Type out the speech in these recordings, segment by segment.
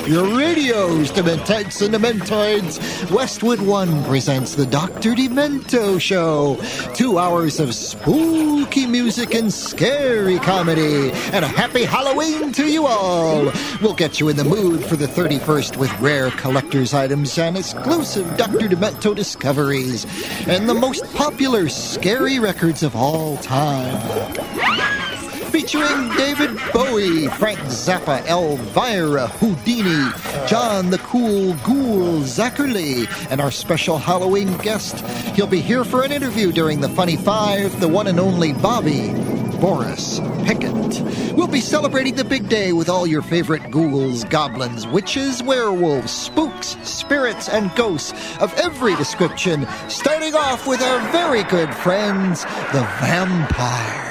your radios, Dementites and Dementoids. Westwood One presents the Dr. Demento Show. 2 hours of spooky music and scary comedy. And a happy Halloween to you all. We'll get you in the mood for the 31st with rare collector's items and exclusive Dr. Demento discoveries. And the most popular scary records of all time. Featuring David Bowie, Frank Zappa, Elvira, Houdini, John the Cool Ghoul Zachary, and our special Halloween guest. He'll be here for an interview during the Funny Five, the one and only Bobby, Boris Pickett. We'll be celebrating the big day with all your favorite ghouls, goblins, witches, werewolves, spooks, spirits, and ghosts of every description, starting off with our very good friends, the vampire.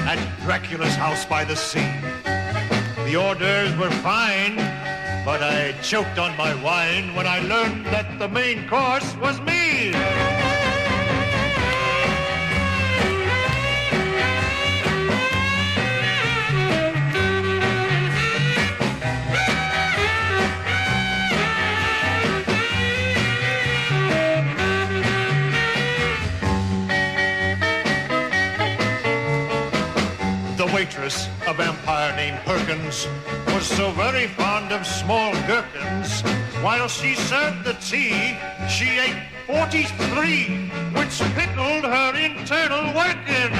At Dracula's house by the sea. The orders were fine, but I choked on my wine when I learned that the main course was me. Waitress, a vampire named Perkins, was so very fond of small gherkins. While she served the tea, she ate 43, which pickled her internal workings.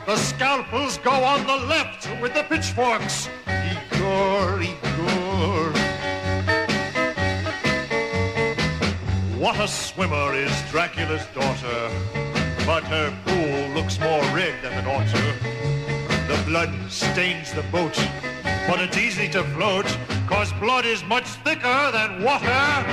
The scalpels go on the left with the pitchforks. Igor, Igor. What a swimmer is Dracula's daughter, but her pool looks more red than it ought to. The blood stains the boat, but it's easy to float, 'cause blood is much thicker than water.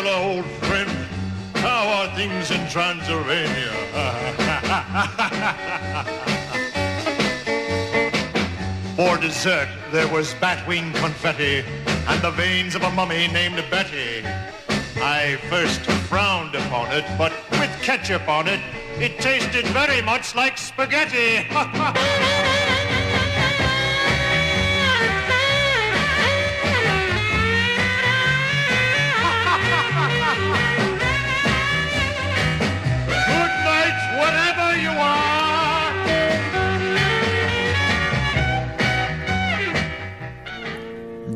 Old friend, how are things in Transylvania? For dessert, there was batwing confetti and the veins of a mummy named Betty. I first frowned upon it, but with ketchup on it, it tasted very much like spaghetti. Whatever you are.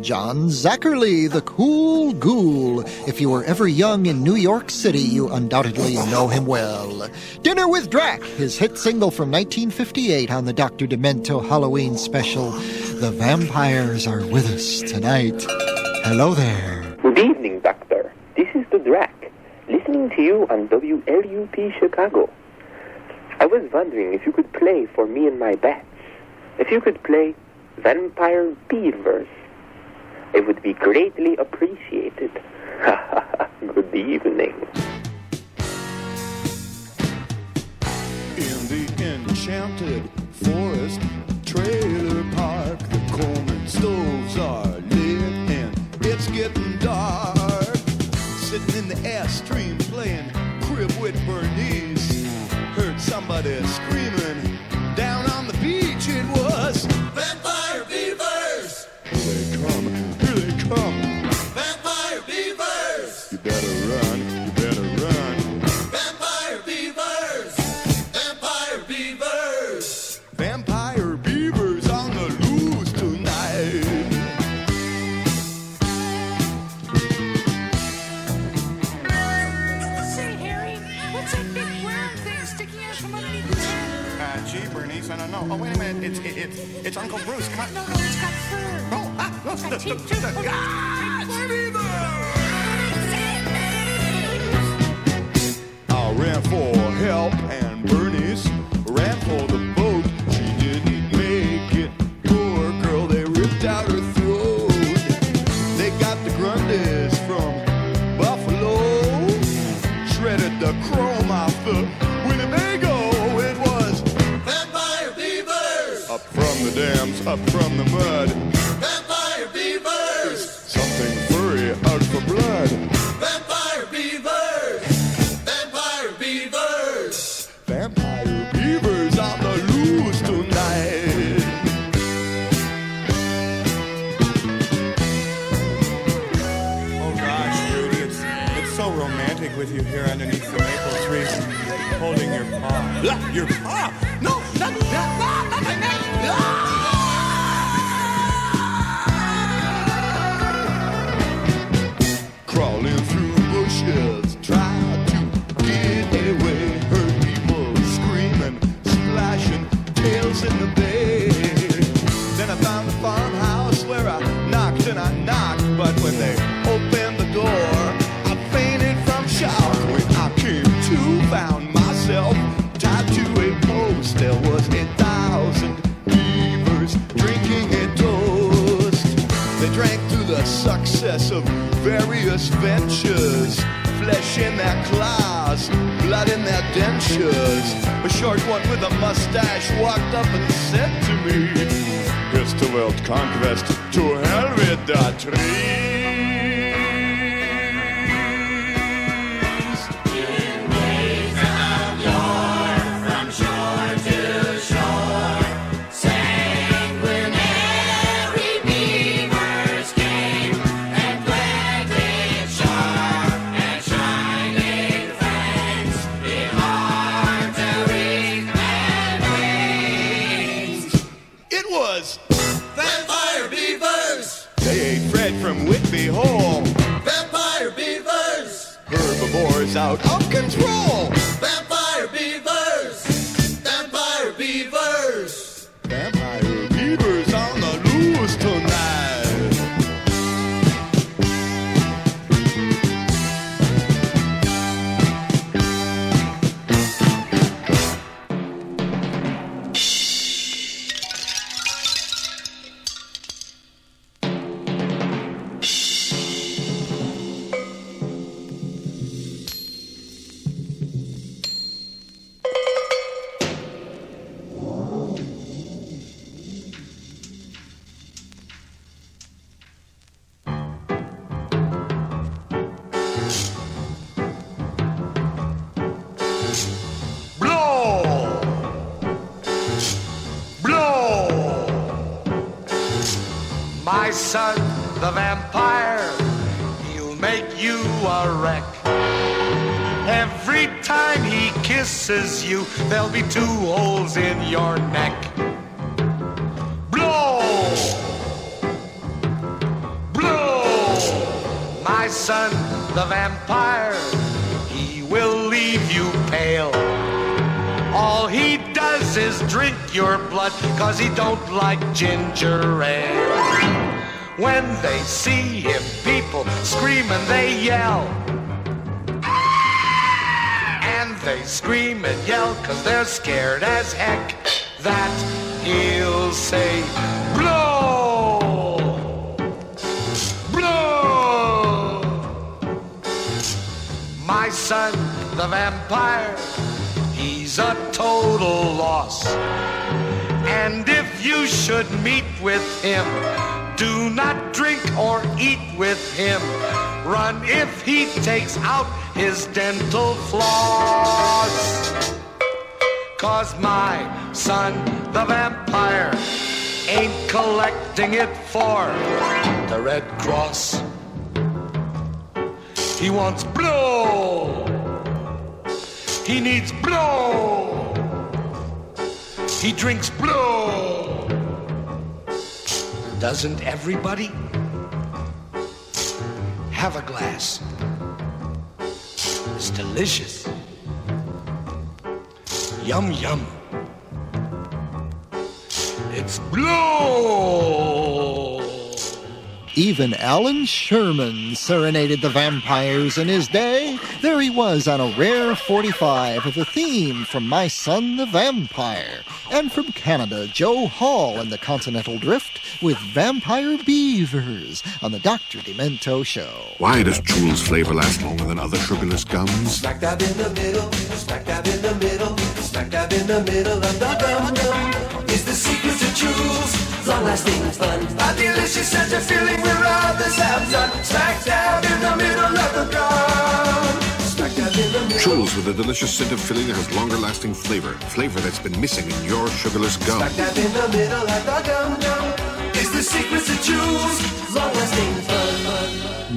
John Zachary, the Cool Ghoul. If you were ever young in New York City, you undoubtedly know him well. Dinner with Drac, his hit single from 1958 on the Dr. Demento Halloween special. The vampires are with us tonight. Hello there. Good evening, Doctor. This is the Drac, listening to you on WLUP Chicago. I was wondering if you could play for me and my bats. If you could play Vampire Beavers, it would be greatly appreciated. Good evening. In the enchanted forest trailer park, the Coleman stoves are lit and it's getting dark. Sitting in the Airstream playing crib with Bernice. Heard somebody screaming down on the beach. It was Vampire Beavers. Here they come, here they come. Vampire Beavers. You better run, you better run. Vampire Beavers. Vampire Beavers. It's Uncle Bruce. No, it's got fur. Oh, It's got teeth, too. I ran for help and Bernice ran for the boat. She didn't make it. Poor girl, they ripped out her throat. They got the Grundys from Buffalo, shredded the chrome off the Winnebago. It was Vampire beavers! up from the dams, up from the mud. Vampire beavers! Something furry out for blood. Vampire beavers! Vampire beavers! Vampire beavers on the loose tonight. Oh gosh, Rudy, it's so romantic with you here underneath the maple tree, holding your paw. Your paw? No, not my neck. Crawling through bushes, tried to get away. Heard people screaming, splashing tails in the bay. Then I found a farmhouse where I knocked and I knocked, but when they opened the door, I fainted from shock. When I came to, found myself tied to a post. There was 1,000 beavers drinking a toast. They drank through the success of various ventures, flesh in their claws, blood in their dentures. A short one with a mustache walked up and said to me, "Here's to world conquest, to hell with the trees." It was Vampire beavers! they ate Fred from Whitby Hall. Vampire beavers! Herbivores out of control. Vampire beavers! Vampire beavers! Vampire beavers on the loose tonight. Blow! Blow! My son, the vampire, he'll make you a wreck. Every time he kisses you, there'll be 2 holes in your neck. Blow! Blow! My son, the vampire, he will leave you pale. All he does is drink your blood, 'cause he don't like ginger ale. When they see him, people scream and they yell. And they scream and yell 'cause they're scared as heck that he'll say, blow! Blow! My son, the vampire, he's a total loss. And if you should meet with him, do not drink or eat with him. Run if he takes out his dental floss. 'Cause my son, the vampire, ain't collecting it for the Red Cross. He wants blow. He needs blow. He drinks blow. Doesn't everybody? Have a glass. It's delicious. Yum, yum. It Let's blow! Even Alan Sherman serenaded the vampires in his day. There he was on a rare 45 with a theme from My Son the Vampire. And from Canada, Joe Hall and the Continental Drift with Vampire Beavers on the Dr. Demento Show. Why does Jules flavor last longer than other sugarless gums? Smack dab in the middle, smack dab in the middle, smack dab in the middle of the gum gum. Is the secret to Jules, long-lasting fun. A delicious sense of feeling where others have none. Smack dab in the middle of the gum. Smack dab in the middle. Jules with a delicious scent of filling that has longer lasting flavor. Flavor that's been missing in your sugarless gum. Smack dab in the middle of the gum gum. Is the secret to Jules, long-lasting fun.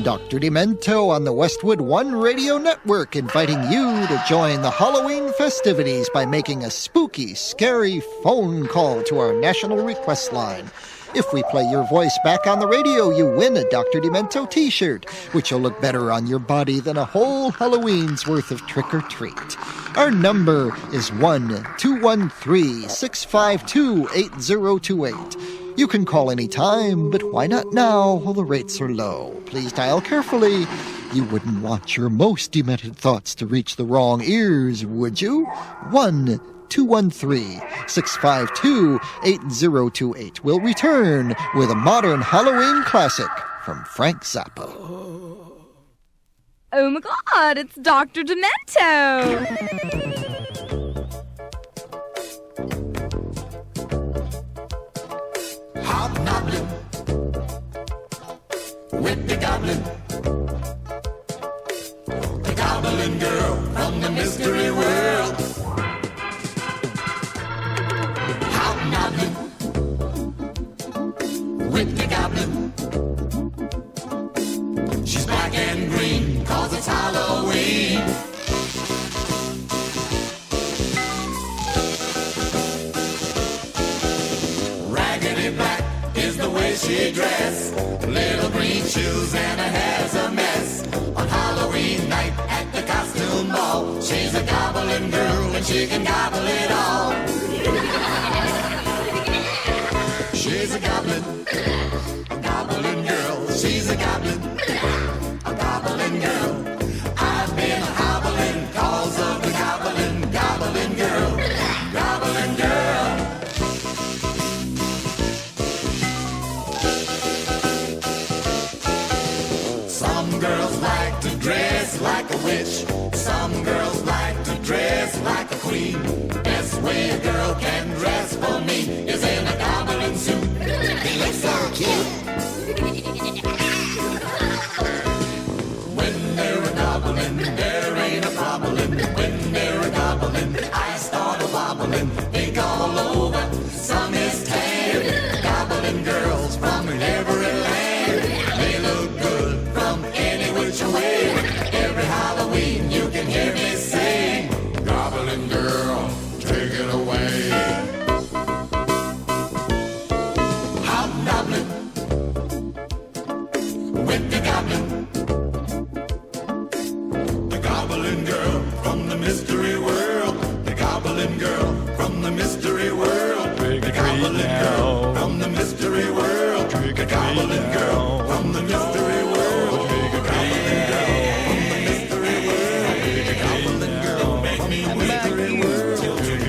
Dr. Demento on the Westwood One Radio Network, inviting you to join the Halloween festivities by making a spooky, scary phone call to our national request line. If we play your voice back on the radio, you win a Dr. Demento t-shirt, which will look better on your body than a whole Halloween's worth of trick-or-treat. Our number is 1-213-652-8028. You can call any time, but why not now while the rates are low? Please dial carefully. You wouldn't want your most demented thoughts to reach the wrong ears, would you? 1-213-652-8028. We'll return with a modern Halloween classic from Frank Zappa. Oh my God, it's Dr. Demento! Hobnobbling with the goblin. The goblin girl from the mystery world. Hobnobbling with the goblin. She's black and green 'cause it's Halloween. Raggedy black is the way she dressed. Little green shoes and her hair's a mess. On Halloween night at the costume ball, she's a goblin girl and she can gobble it all. She's a goblin girl. She's a goblin girl. I've been hobbling 'cause of the goblin girl. Goblin girl. Some girls like to dress like a witch. Some girls like to dress like a queen. Best way a girl can dress for me is in a goblin suit. It looks so cute. When they're a goblin, there ain't a problem. When they're a goblin, I start a wobbling. Think all over, some is tan. Goblin girls from every land. They look good from any which way. Every Halloween you can hear me sing. Goblin girl, take it away. Hobnobbling with the goblin. The goblin girl from the mystery world. The goblin girl from the mystery world. The goblin girl from the mystery world. The goblin girl from the mystery world. The goblin girl from the mystery world. The goblin girl from the mystery world.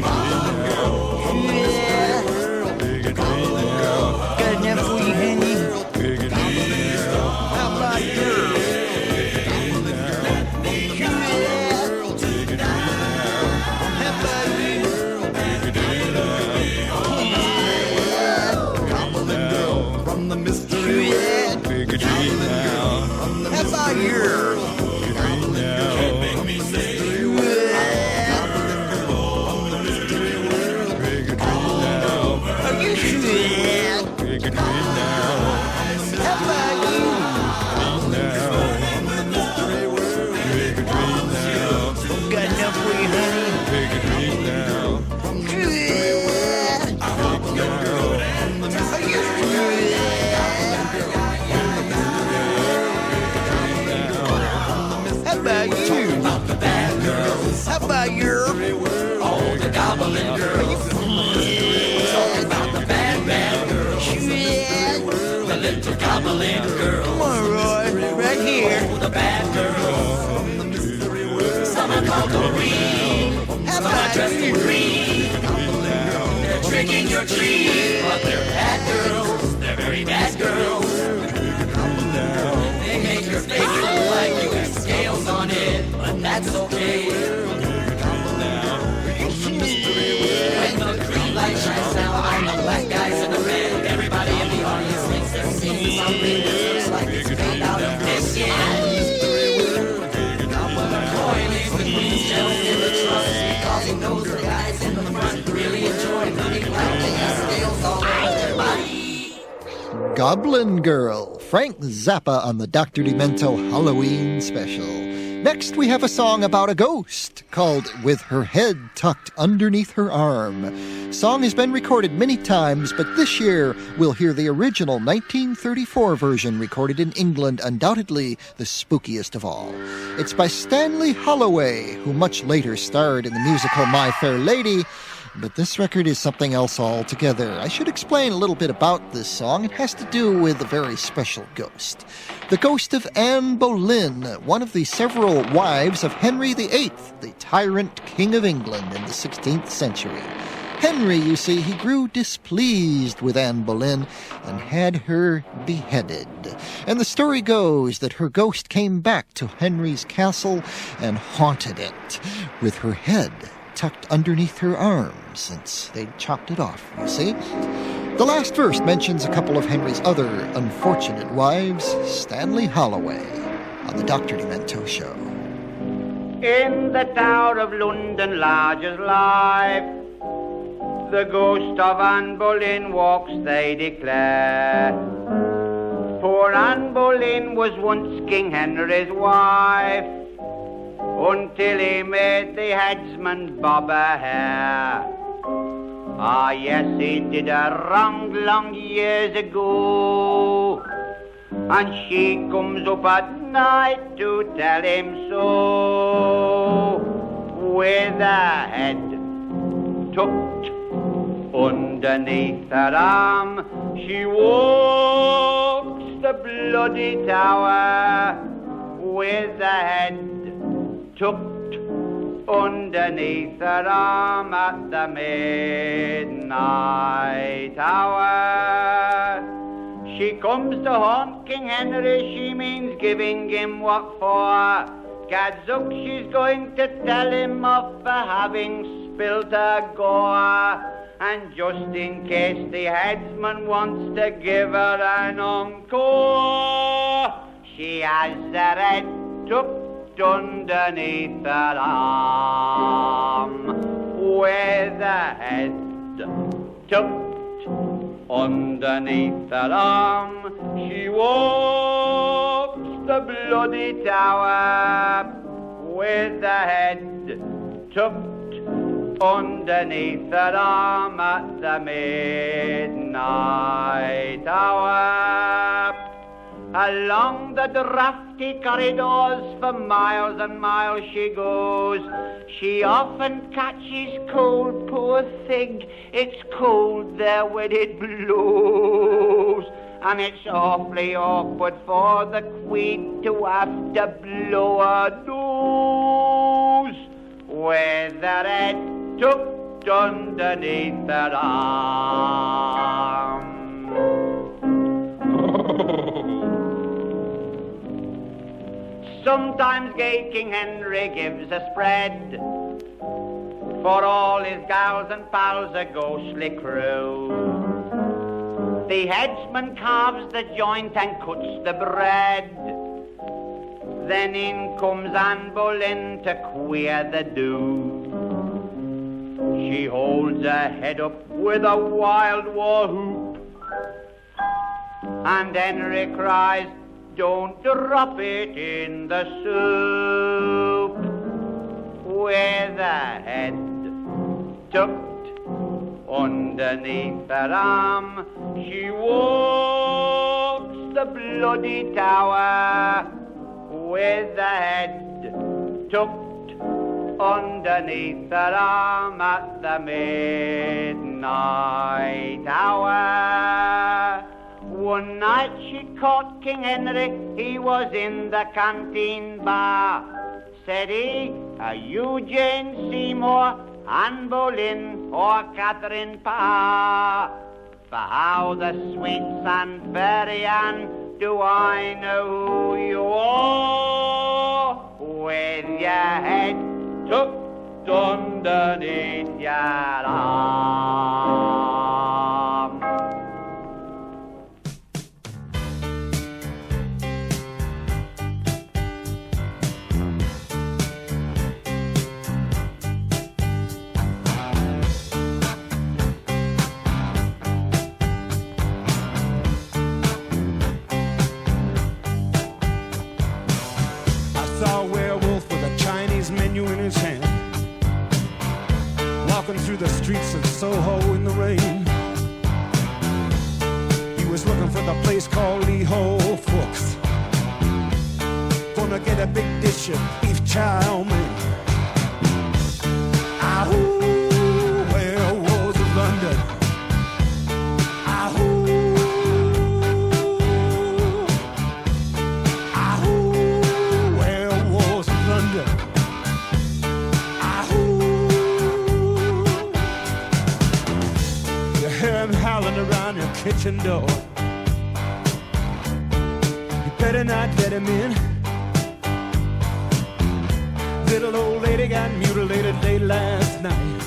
Goblin girl from the mystery world. The goblin girl. Got enough for you, honey? How about you? From the mystery world. How about you? Are you sure? How about you? Got enough for you, honey? Are you sure? The Goblin Girl. Come on, Roy. Right here. The bad girl from the mystery world. Some are called Doreen. Some are dressed in green. They're tricking your tree. But they're bad girls. They're very bad girls. They make your face look like you have scales on it. But that's okay. When the green light shines down on the black guys in the red, everybody in the audience thinks they're seeing something that looks like it's made out of this. Yeah. Well, the coin is the queen's jelly in the trust because he knows the guys in the front really enjoy looking like they have scales all over their body. Goblin Girl, Frank Zappa on the Dr. Demento Halloween special. Next, we have a song about a ghost called With Her Head Tucked Underneath Her Arm. Song has been recorded many times, but this year we'll hear the original 1934 version recorded in England, undoubtedly the spookiest of all. It's by Stanley Holloway, who much later starred in the musical My Fair Lady. But this record is something else altogether. I should explain a little bit about this song. It has to do with a very special ghost. The ghost of Anne Boleyn, one of the several wives of Henry VIII, the tyrant king of England in the 16th century. Henry, you see, he grew displeased with Anne Boleyn and had her beheaded. And the story goes that her ghost came back to Henry's castle and haunted it with her head tucked underneath her arm, since they'd chopped it off, you see. The last verse mentions a couple of Henry's other unfortunate wives, Stanley Holloway, on the Dr. Demento Show. In the Tower of London, large as life, the ghost of Anne Boleyn walks, they declare. Poor Anne Boleyn was once King Henry's wife, until he made the headsman bob her hair. Ah, yes, he did a wrong long years ago, and she comes up at night to tell him so. With her head tucked underneath her arm, she walks the bloody tower. With her head tucked underneath her arm at the midnight hour. She comes to haunt King Henry, she means giving him what for. Gadzooks, she's going to tell him off for having spilt her gore. And just in case the headsman wants to give her an encore, she has her head tucked underneath her arm. With her head tucked underneath her arm, she walks the bloody tower. With her head tucked underneath her arm at the midnight hour. Along the drafty corridors for miles and miles she goes. She often catches cold, poor thing. It's cold there when it blows. And it's awfully awkward for the Queen to have to blow her nose. With her head tucked underneath her arm. Sometimes gay King Henry gives a spread, for all his gals and pals a ghostly crew. The headsman carves the joint and cuts the bread. Then in comes Anne Boleyn to queer the do. She holds her head up with a wild war whoop, and Henry cries, "Don't drop it in the soup." With her head tucked underneath her arm, she walks the bloody tower. With her head tucked underneath her arm at the midnight hour. One night she caught King Henry, he was in the canteen bar. Said he, are you Jane Seymour, Anne Boleyn, or Catherine Parr? For how the sweet Saint Mary Ann do I know who you are? With your head tucked underneath your arm. Saw a werewolf with a Chinese menu in his hand, walking through the streets of Soho in the rain. He was looking for the place called Lee Ho Fooks, gonna get a big dish of beef chow mein. Ahoo, werewolves of London. Ahoo. Howling around your kitchen door. You better not let him in. Little old lady got mutilated late last night.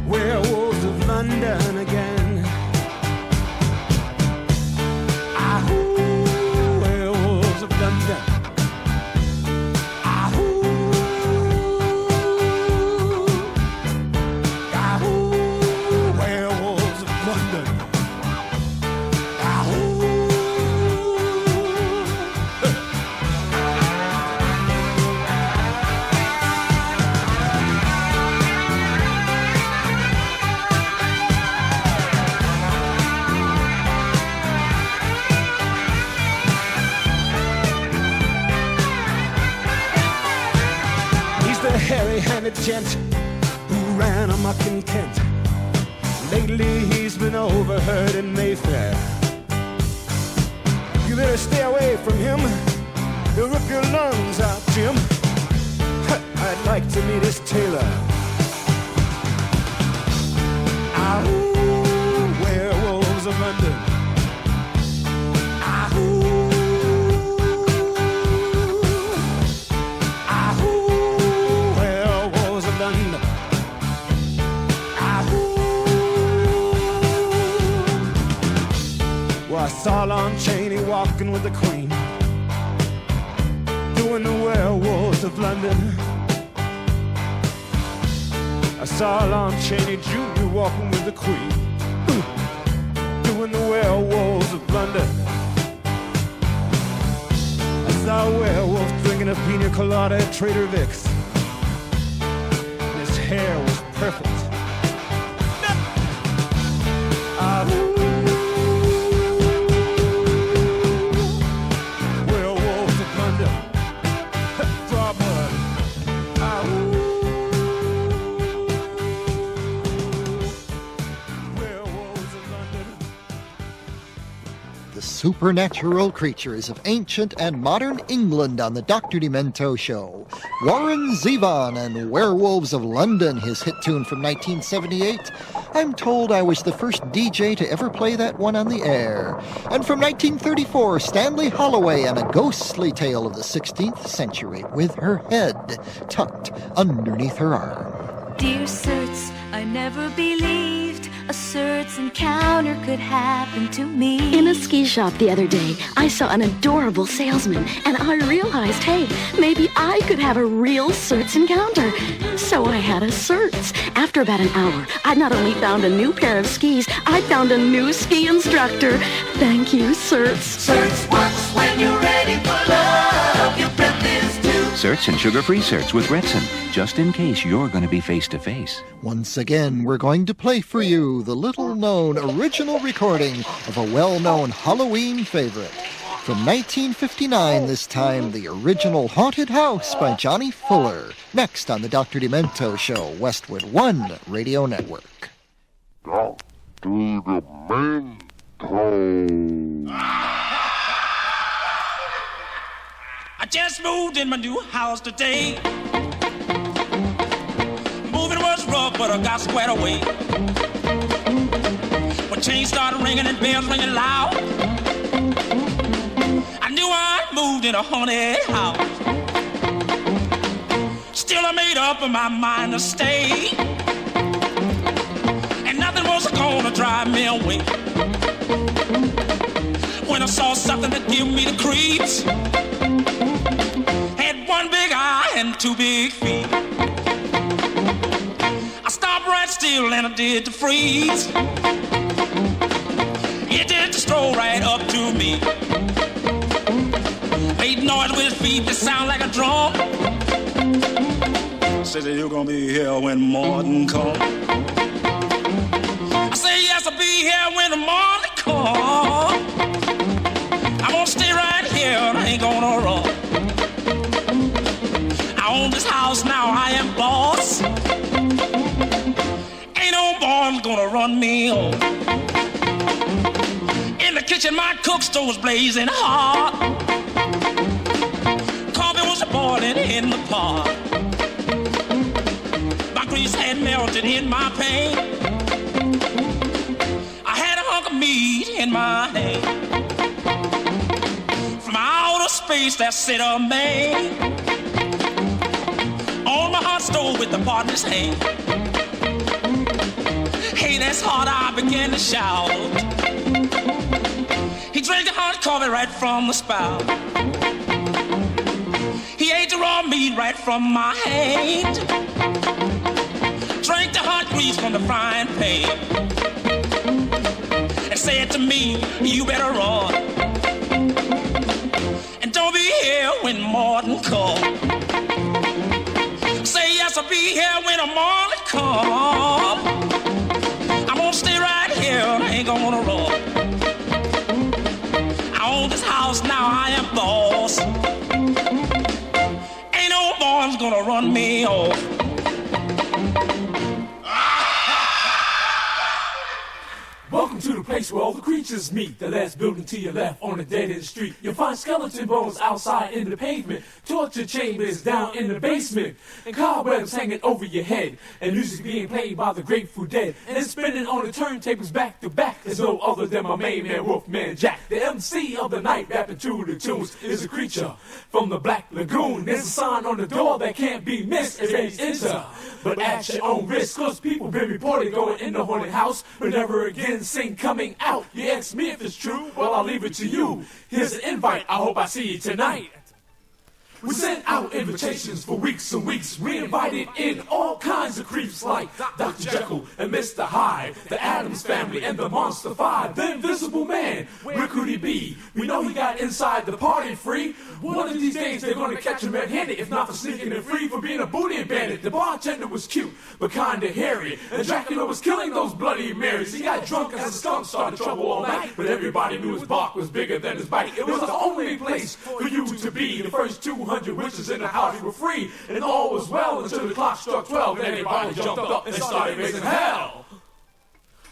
Werewolves of London again. Ahoo, werewolves of London. Hairy-handed gent who ran amok in Kent. Lately he's been overheard in Mayfair. You better stay away from him. He'll rip your lungs out, Jim. I'd like to meet his tailor. Ahoo, werewolves of London. Ahoo. I saw Lon Chaney walking with the Queen, doing the werewolves of London. I saw Lon Chaney Jr. walking with the Queen, doing the werewolves of London. I saw a werewolf drinking a pina colada at Trader Vic's, and his hair was perfect. Supernatural creatures of ancient and modern England on the Dr. Demento Show. Warren Zevon and Werewolves of London, his hit tune from 1978. I'm told I was the first DJ to ever play that one on the air. And from 1934, Stanley Holloway and a ghostly tale of the 16th century with her head tucked underneath her arm. Dear Certs, I never believed a Certs encounter could happen to me. In a ski shop the other day, I saw an adorable salesman, and I realized, hey, maybe I could have a real Certs encounter. So I had a Certs. After about an hour, I not only found a new pair of skis, I found a new ski instructor. Thank you, Certs. Certs works when you're ready for love. Your breath is too. Certs and sugar-free Certs with Retsin, just in case you're going to be face-to-face. Once again, we're going to play for you the little-known original recording of a well-known Halloween favorite. From 1959 this time, the original Haunted House by Johnny Fuller. Next on the Dr. Demento Show, Westwood One Radio Network. Dr. Demento. I just moved in my new house today. Moving was rough, but I got squared away. When chains started ringing and bells ringing loud, I knew I moved in a haunted house. Still I made up in my mind to stay, and nothing was gonna drive me away. When I saw something that gave me the creeps, had one big eye and two big feet, I stopped right still and I did to freeze. It did to stroll right up to me, made noise with his feet that sound like a drum. Said that you're gonna be here when morning comes. I say yes, I'll be here when the morning comes. I'm gonna stay right here, I ain't gonna run. I own this house now, I am boss. Ain't no boy gonna run me home. In the kitchen, my cook stove was blazing hot. Coffee was boiling in the pot. My grease had melted in my pan. I had a hunk of meat in my hand. From outer space, there sit a man on my hot stove with the pot in his hand. Hey, that's hot, I began to shout. He drank the hot coffee right from the spout. He ate the raw meat right from my hand. Drank the hot grease from the frying pan, and said to me, you better run, and don't be here when morning comes. Say yes, I'll be here when the morning comes. I'm gonna stay right here, I ain't gonna run. I own this house now, I am boss. Ain't no boy's gonna run me off. Welcome to the place where all the creatures meet. The last building to your left on a dead-end street. You'll find skeleton bones outside in the pavement, torture chambers down in the basement, and cobwebs hanging over your head, and music being played by the Grateful Dead, and it's spinning on the turntables back to back. There's no other than my main man, Wolfman Jack. The MC of the night, rapping to the tunes, is a creature from the Black Lagoon. There's a sign on the door that can't be missed. It says enter, but at your own risk, cause people been reported going in the haunted house, but never again seen coming out. You ask me if it's true, well, I'll leave it to you. Here's an invite, I hope I see you tonight. We sent out invitations for weeks and weeks. We invited in all kinds of creeps like Dr. Jekyll and Mr. Hyde, the Addams Family and the Monster Five, the Invisible Man. Where could he be? We know he got inside the party free. One of these days they're gonna catch him red-handed, if not for sneaking in free, for being a booty bandit. The bartender was cute, but kinda hairy, and Dracula was killing those Bloody Marys. He got drunk as a skunk, started trouble all night, but everybody knew his bark was bigger than his bite. It was the only place for you to be. The first 200 witches in the house were free, and all was well until the clock struck 12, and everybody jumped up and started raising hell.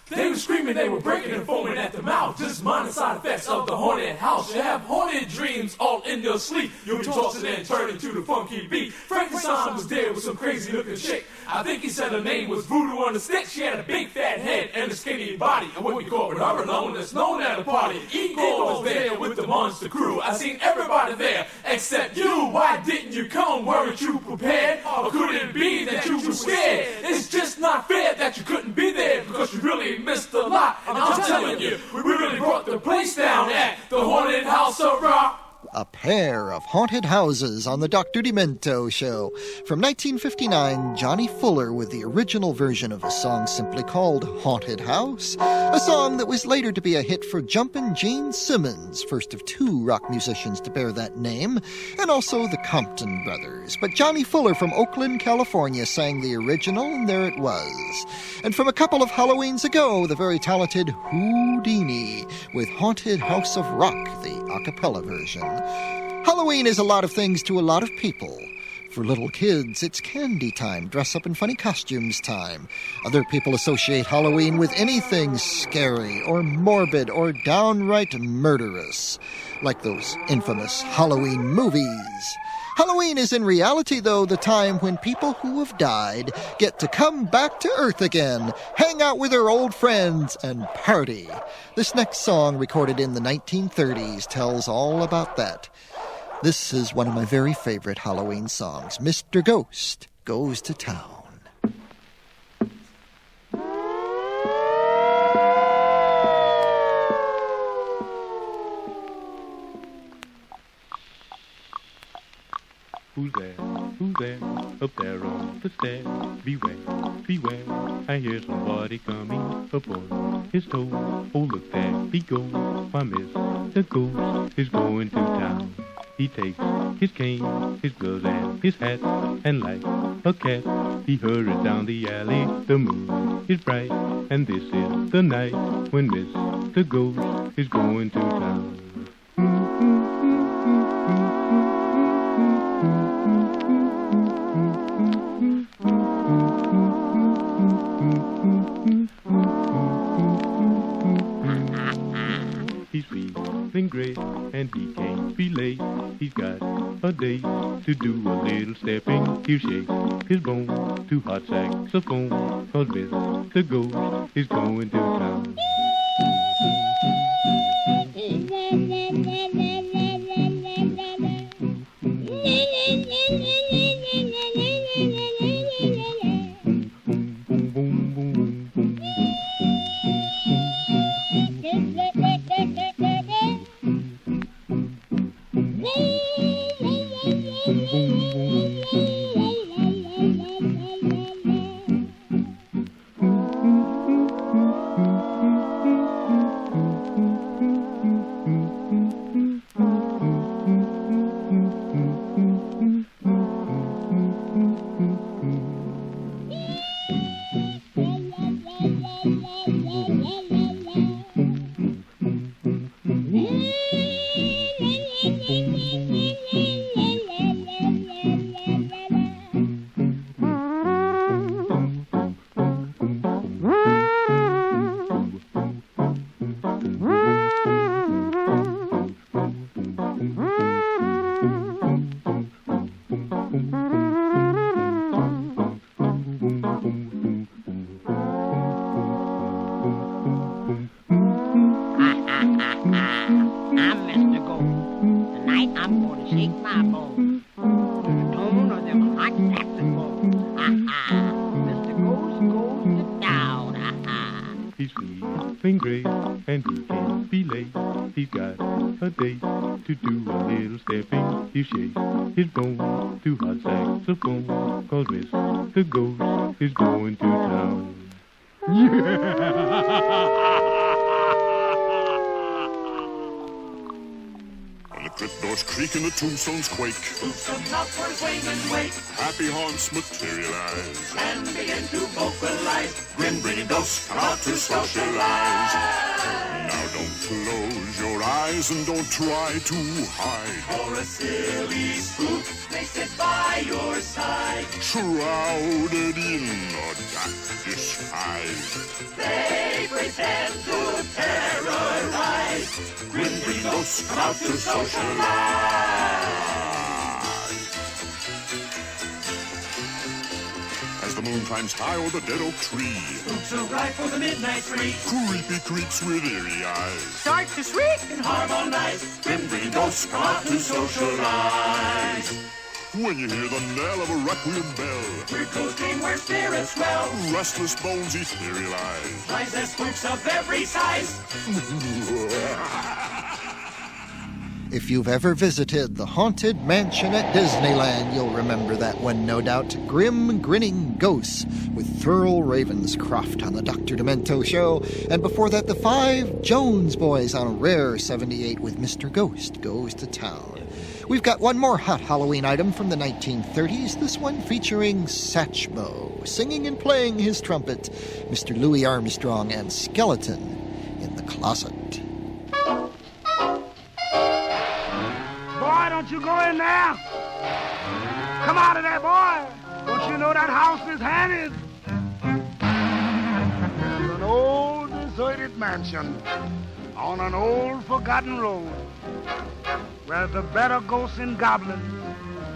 They were screaming, they were breaking and foaming at the mouth. Just minor side effects of the haunted house. You have haunted dreams all in your sleep. You'll be tossing and turning to the funky beat. Frankenstein was there with some crazy looking chick. I think he said her name was Voodoo on the Stick. She had a big fat head and a skinny body, and what we call her alone that's known at a party. Igor was there with the monster crew. I seen everybody there except you. Why didn't you come? Weren't you prepared? Or could it be that you were scared? It's just not fair that you couldn't be there, because you really missed a lot. And I'm telling you, we really brought the place down at the Haunted House of Rock. A pair of haunted houses on the Dr. Demento show. From 1959, Johnny Fuller with the original version of a song simply called Haunted House, a song that was later to be a hit for Jumpin' Gene Simmons, first of two rock musicians to bear that name, and also the Compton Brothers. But Johnny Fuller from Oakland, California sang the original, and there it was. And from a couple of Halloweens ago, the very talented Houdini with Haunted House of Rock, the a cappella version. Halloween is a lot of things to a lot of people. For little kids, it's candy time, dress-up in funny costumes time. Other people associate Halloween with anything scary or morbid or downright murderous, like those infamous Halloween movies. Halloween is in reality, though, the time when people who have died get to come back to Earth again, hang out with their old friends, and party. This next song, recorded in the 1930s, tells all about that. This is one of my very favorite Halloween songs. Mr. Ghost Goes to Town. Who's there? Who's there? Up there on the stairs. Beware, beware. I hear somebody coming up on his toes. Oh, look there he goes. Why, Mr. Ghost is going to town. He takes his cane, his gloves, and his hat, and like a cat, he hurries down the alley. The moon is bright, and this is the night when Mr. Ghost is going to town. He's feeling great, and he can't be late. He's got a date to do a little stepping. He'll shake his bones to hot saxophone, 'cause Mr. Ghost is going to town. Tombstones quake. Tombstone upwards, wing and wake. Happy haunts materialize and begin to vocalize. Grim bringing ghosts come out to socialize. Now don't close your eyes and don't try to hide. For a silly spook, they sit by your side. Shrouded in a dark disguise. They pretend to terrorize. Grim bringing ghosts come out to socialize. As the moon climbs high o'er the dead oak tree, spooks arrive for the midnight spree. Creepy creeps with eerie eyes start to shriek and harmonize. Grim bringing ghosts come out to socialize. When you hear the knell of a requiem bell, weird ghost dream where spirits dwell. Restless bones etherealize. Lies as spooks of every size. If you've ever visited the Haunted Mansion at Disneyland, you'll remember that one, no doubt. Grim, grinning ghosts with Thurl Ravenscroft on the Dr. Demento show. And before that, the 5 Jones Boys on a rare 78 with Mr. Ghost Goes to Town. We've got one more hot Halloween item from the 1930s, this one featuring Satchmo, singing and playing his trumpet, Mr. Louis Armstrong and Skeleton in the Closet. Don't you go in there. Come out of there, boy. Don't you know that house is haunted? It's an old deserted mansion on an old forgotten road where the better ghosts and goblins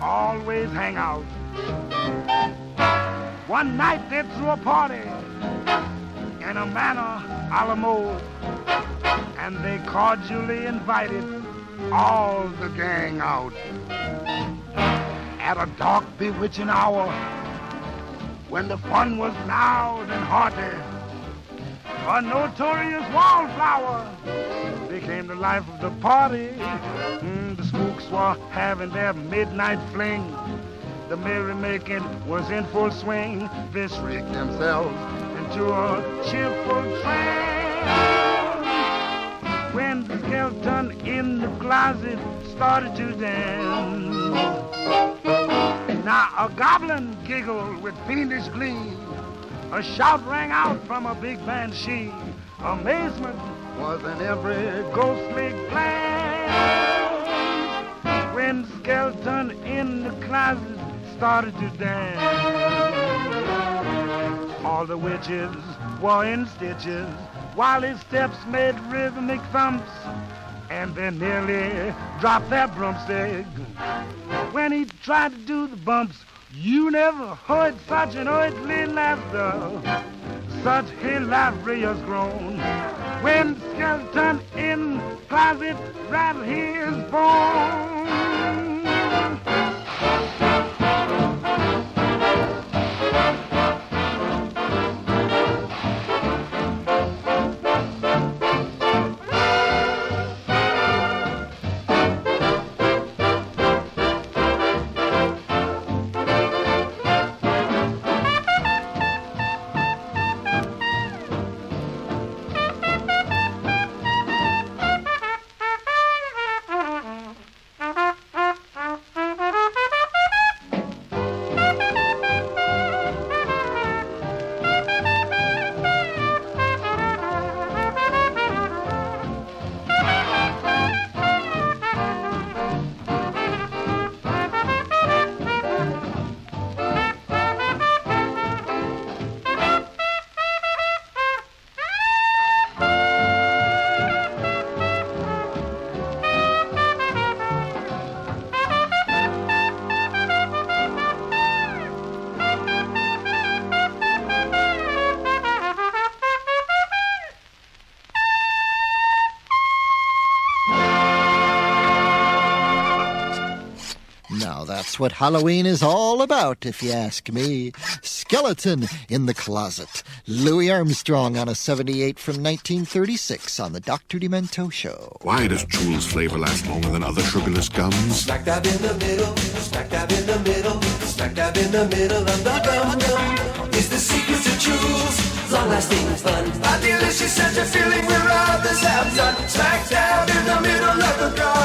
always hang out. One night they threw a party in a manor a la mode, and they cordially invited all the gang out. At a dark, bewitching hour, when the fun was loud and hearty, a notorious wallflower became the life of the party. The spooks were having their midnight fling. The merrymaking was in full swing. They shrieked themselves into a cheerful trance when the skeleton in the closet started to dance. Now a goblin giggled with fiendish glee. A shout rang out from a big banshee. Amazement was in every ghostly glance when the skeleton in the closet started to dance. All the witches were in stitches while his steps made rhythmic thumps, and they nearly dropped their broomstick when he tried to do the bumps. You never heard such an earthly laughter, such hilarious groan, when the skeleton in the closet rattled his bones. That's what Halloween is all about, if you ask me. Skeleton in the Closet. Louis Armstrong on a 78 from 1936 on the Dr. Demento Show. Why does Jules flavor last longer than other sugarless gums? Smack dab in the middle, smack dab in the middle, smack dab in the middle of the gum gum is the secret to Jules' long-lasting fun. A delicious sense of feeling where others have done. Smack dab in the middle of the gum.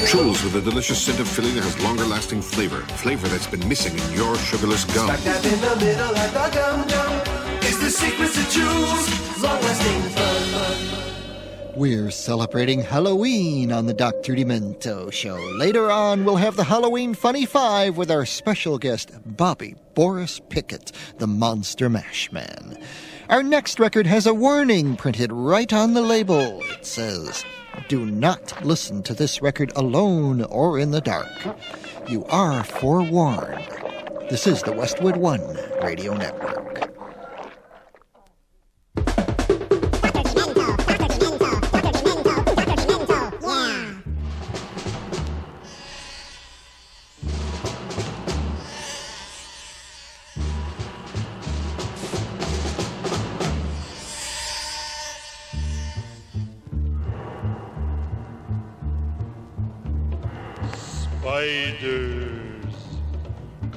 Jules with a delicious scent of filling that has longer-lasting flavor. Flavor that's been missing in your sugarless gum. Smack dab in the middle of the gum gum is the secret to Jules' long-lasting fun. We're celebrating Halloween on the Dr. Demento Show. Later on, we'll have the Halloween Funny Five with our special guest, Bobby Boris Pickett, the Monster Mash Man. Our next record has a warning printed right on the label. It says, "Do not listen to this record alone or in the dark. You are forewarned." This is the Westwood One Radio Network. Spiders,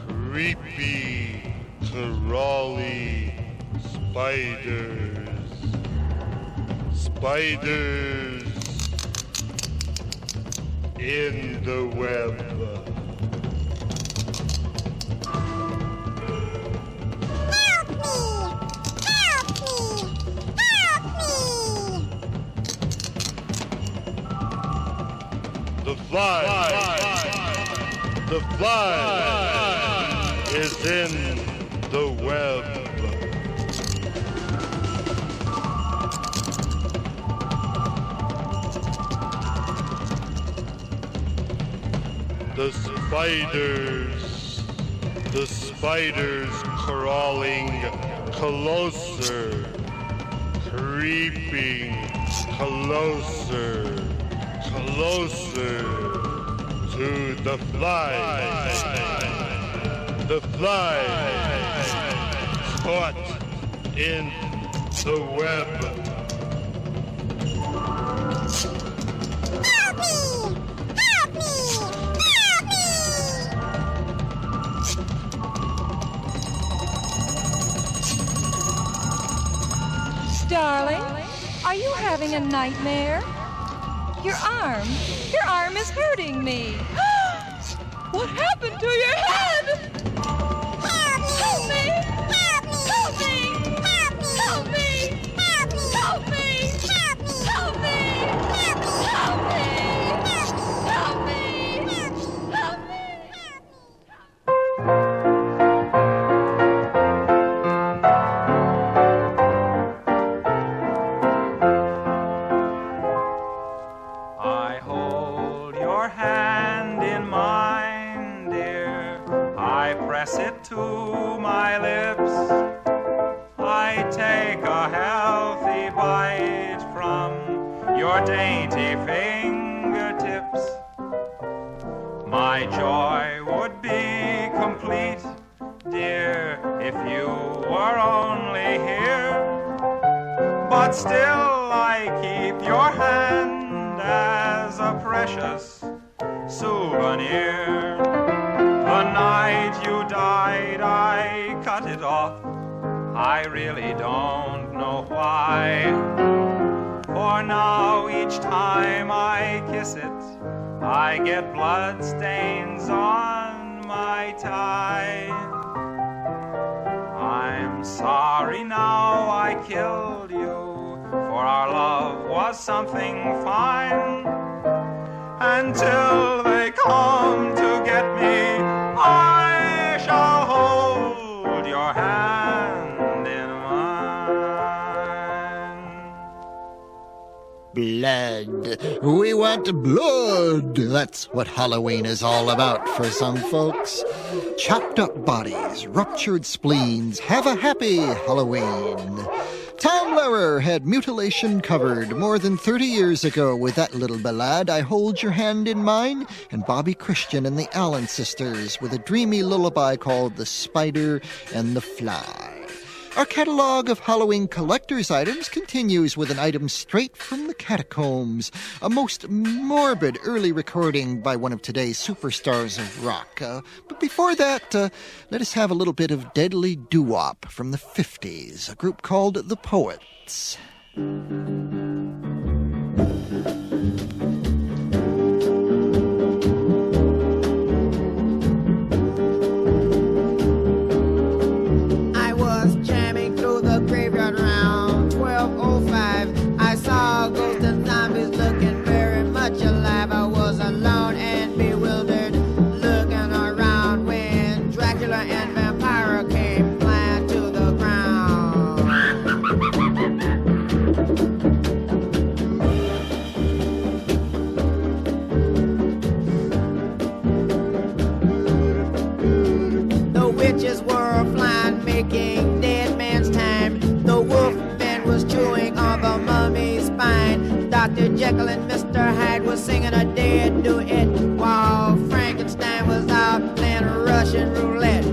creepy, crawly spiders, spiders in the web. The fly is in the web. The spiders crawling closer, creeping closer to the fly. The fly caught in the web. Darling, are you having a nightmare? Your arm is hurting me. What happened to your head? Help me! Help me! Help me! Help me! Help me! Help me! Help me! Help me! Help me! Help me! Help me! To my lips, I take a healthy bite from your dainty fingertips. My joy would be complete, dear, if you were only here. But still I keep your hand as a precious souvenir. The night you died, I cut it off. I really don't know why. For now, each time I kiss it, I get blood stains on my tie. I'm sorry now I killed you, for our love was something fine. Until they come to get me, I shall hold your hand in mine. Blood. We want blood. That's what Halloween is all about for some folks. Chopped up bodies, ruptured spleens. Have a happy Halloween. Tom Lehrer had mutilation covered more than 30 years ago with that little ballad, I Hold Your Hand in Mine, and Bobby Christian and the Allen Sisters with a dreamy lullaby called The Spider and the Fly. Our catalog of Halloween collector's items continues with an item straight from the catacombs, a most morbid early recording by one of today's superstars of rock. But before that, let us have a little bit of deadly doo-wop from the 50s, a group called The Poets. Graveyard around 12:05. I saw ghosts and zombies looking very much alive. I was alone and bewildered, looking around when Dracula and Vampire came flying to the ground. The witches were flying, making dead man's time. The wolfman was chewing on the mummy's spine. Dr. Jekyll and Mr. Hyde was singing a dead duet while Frankenstein was out playing Russian roulette.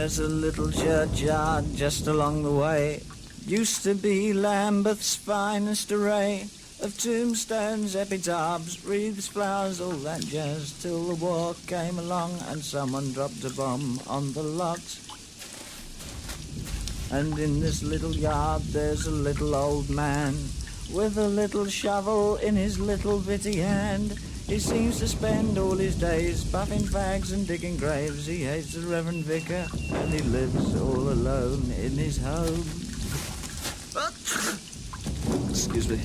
There's a little churchyard just along the way. Used to be Lambeth's finest array of tombstones, epitaphs, wreaths, flowers, all that jazz, till the war came along and someone dropped a bomb on the lot. And in this little yard there's a little old man with a little shovel in his little bitty hand. He seems to spend all his days puffing fags and digging graves. He hates the Reverend Vicar and he lives all alone in his home. Excuse me.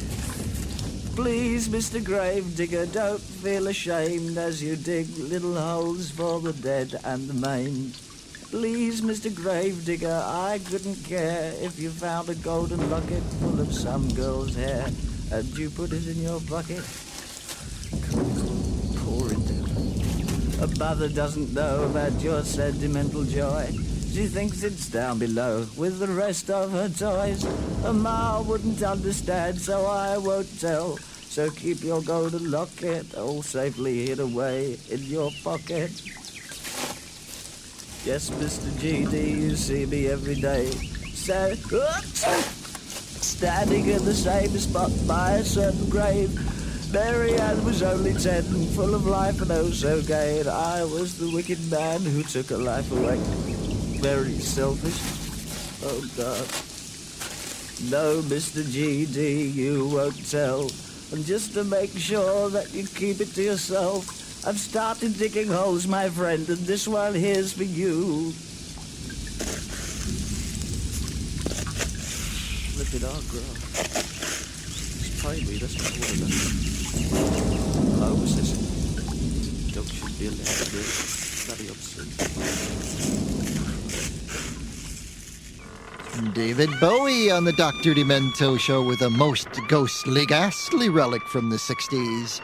Please, Mr. Gravedigger, don't feel ashamed as you dig little holes for the dead and the maimed. Please, Mr. Gravedigger, I couldn't care if you found a golden locket full of some girl's hair and you put it in your bucket. Poor devil. A mother doesn't know about your sentimental joy. She thinks it's down below with the rest of her toys. A ma wouldn't understand, so I won't tell. So keep your golden locket all safely hid away in your pocket. Yes, Mr. GD, you see me every day. Standing in the same spot by a certain grave. Mary Ann was only 10, full of life and oh so gay, and I was the wicked man who took her life away. Very selfish. Oh, God. No, Mr. GD, you won't tell. And just to make sure that you keep it to yourself, I've started digging holes, my friend, and this one here's for you. Look at our girl. It's plainly, that's not what it is. Hello, what's this? Don't you be allowed to do it. Bloody obscene. David Bowie on the Dr. Demento show with a most ghostly, ghastly relic from the 60s.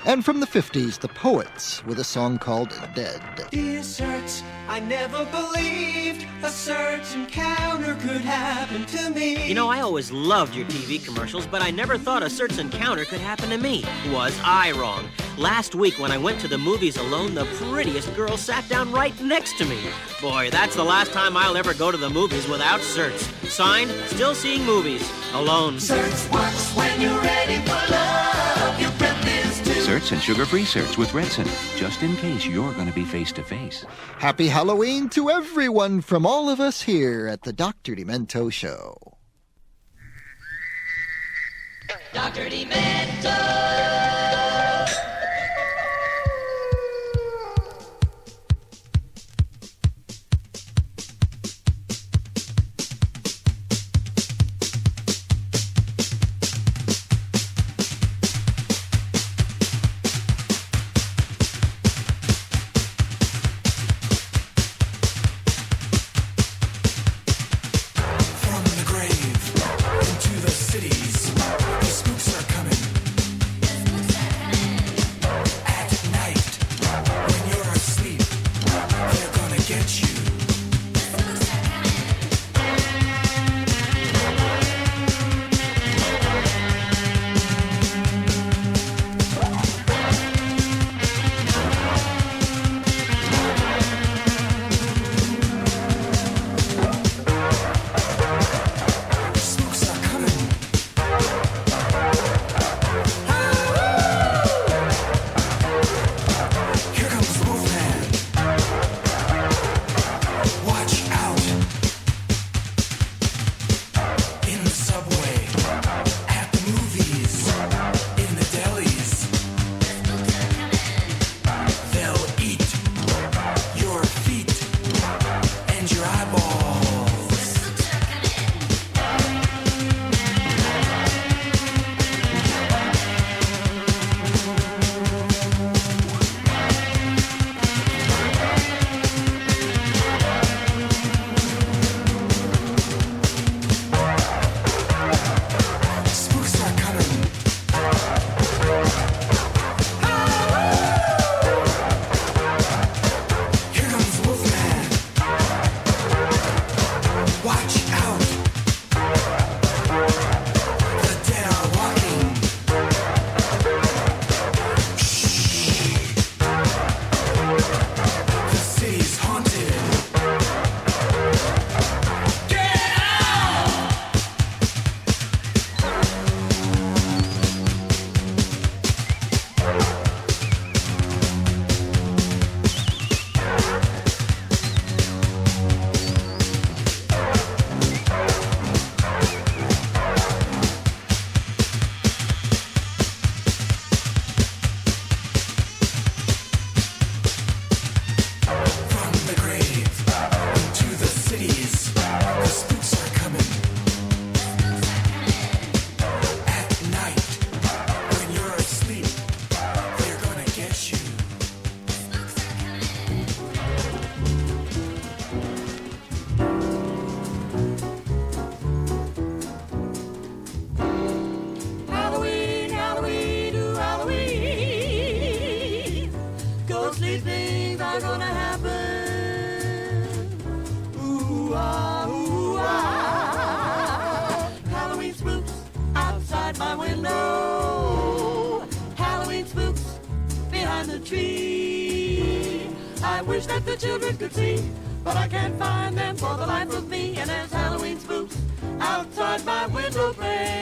And from the 50s, the Poets with a song called Dead. Dear Certs, I never believed a search encounter could happen to me. You know, I always loved your TV commercials, but I never thought a search encounter could happen to me. Was I wrong? Last week when I went to the movies alone, the prettiest girl sat down right next to me. Boy, that's the last time I'll ever go to the movies without Certs. Signed, still seeing movies. Alone. Certs works when you're ready for love. Your breath is too. Certs and sugar-free Certs with Redson, just in case you're going to be face-to-face. Happy Halloween to everyone from all of us here at the Dr. Demento Show. Dr. Demento. Into the cities, the spooks are coming. the tree. I wish that the children could see, but I can't find them for the life of me. And there's Halloween spooks outside my window pane.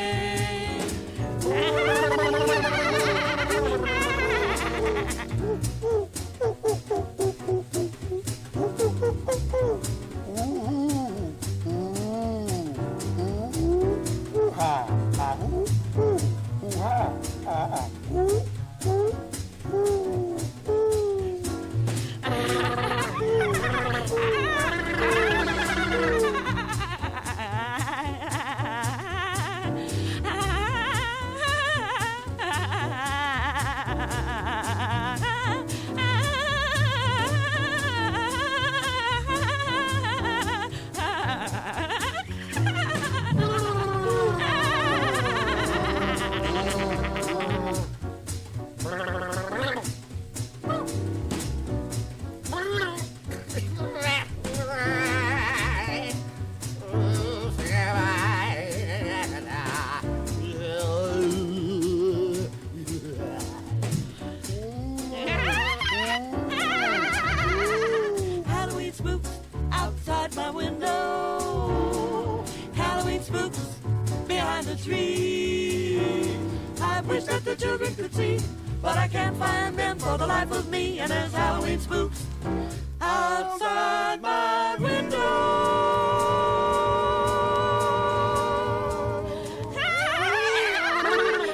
Halloween spooks outside my window. Halloween spooks behind the tree. I wish that the children could see, but I can't find them for the life of me. And there's Halloween spooks outside my window.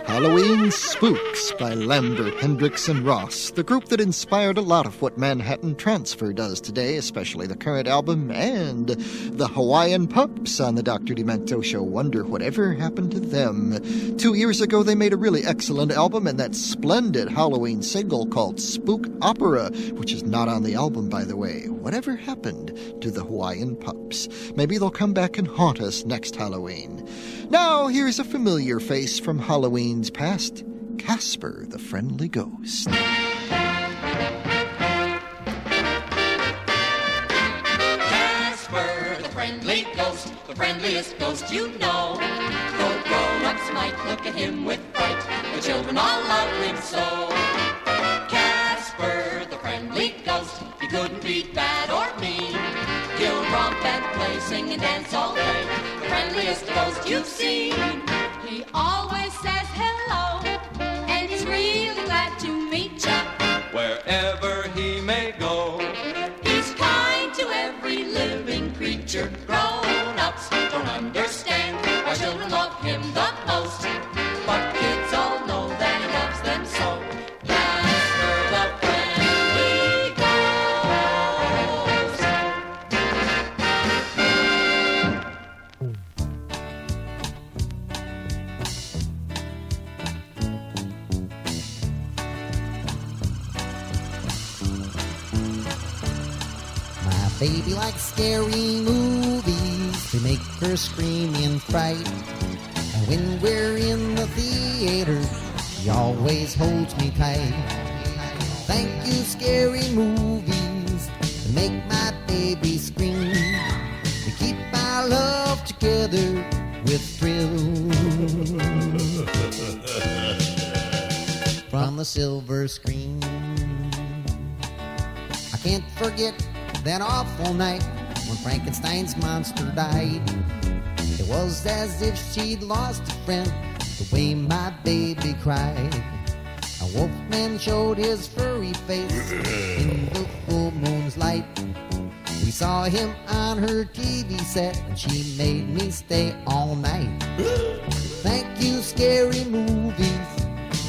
Halloween Spooks by Lambert, Hendricks, and Ross, the group that inspired a lot of what Manhattan Transfer does today, especially the current album and the Hawaiian Pups on the Dr. Demento Show. Wonder whatever happened to them. 2 years ago, they made a really excellent album and that splendid Halloween single called Spook Opera, which is not on the album, by the way. Whatever happened to the Hawaiian Pups? Maybe they'll come back and haunt us next Halloween. Now, here's a familiar face from Halloween's past, Casper the Friendly Ghost. Casper, the friendly ghost, the friendliest ghost you know. Though grown-ups might look at him with fright, the children all love him so. Casper, the friendly ghost, he couldn't be bad or mean. He'll romp and play, sing and dance all day, the friendliest ghost you've seen. He always says hello, and he's really glad to meet ya. Wherever he may go, he's kind to every living creature. Grown-ups don't understand why children love him the most, but kids all know that he loves them so. Casper the friendly ghost. My baby likes scary movies to make her scream in fright. And when we're in the theater, she always holds me tight. Thank you, scary movies, to make my baby scream. To keep our love together with thrill. From the silver screen, I can't forget that awful night when Frankenstein's monster died. It was as if she'd lost a friend, the way my baby cried. A wolfman showed his furry face in the full moon's light. We saw him on her TV set and she made me stay all night. Thank you, scary movies,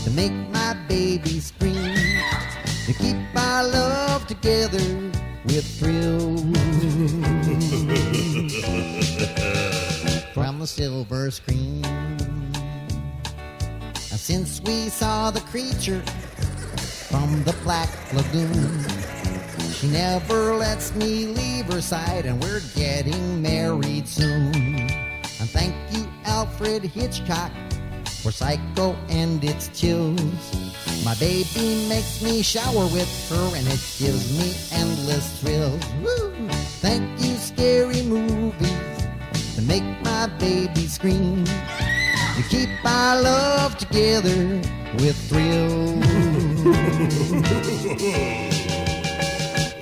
to make my baby scream. To keep our love together with thrill. From the silver screen. Since we saw the creature from the Black Lagoon, she never lets me leave her side, and we're getting married soon. And thank you, Alfred Hitchcock, for Psycho and its chills. My baby makes me shower with her, and it gives me endless thrills. Woo! Thank you, scary movies, to make my baby scream. To keep our love together with thrills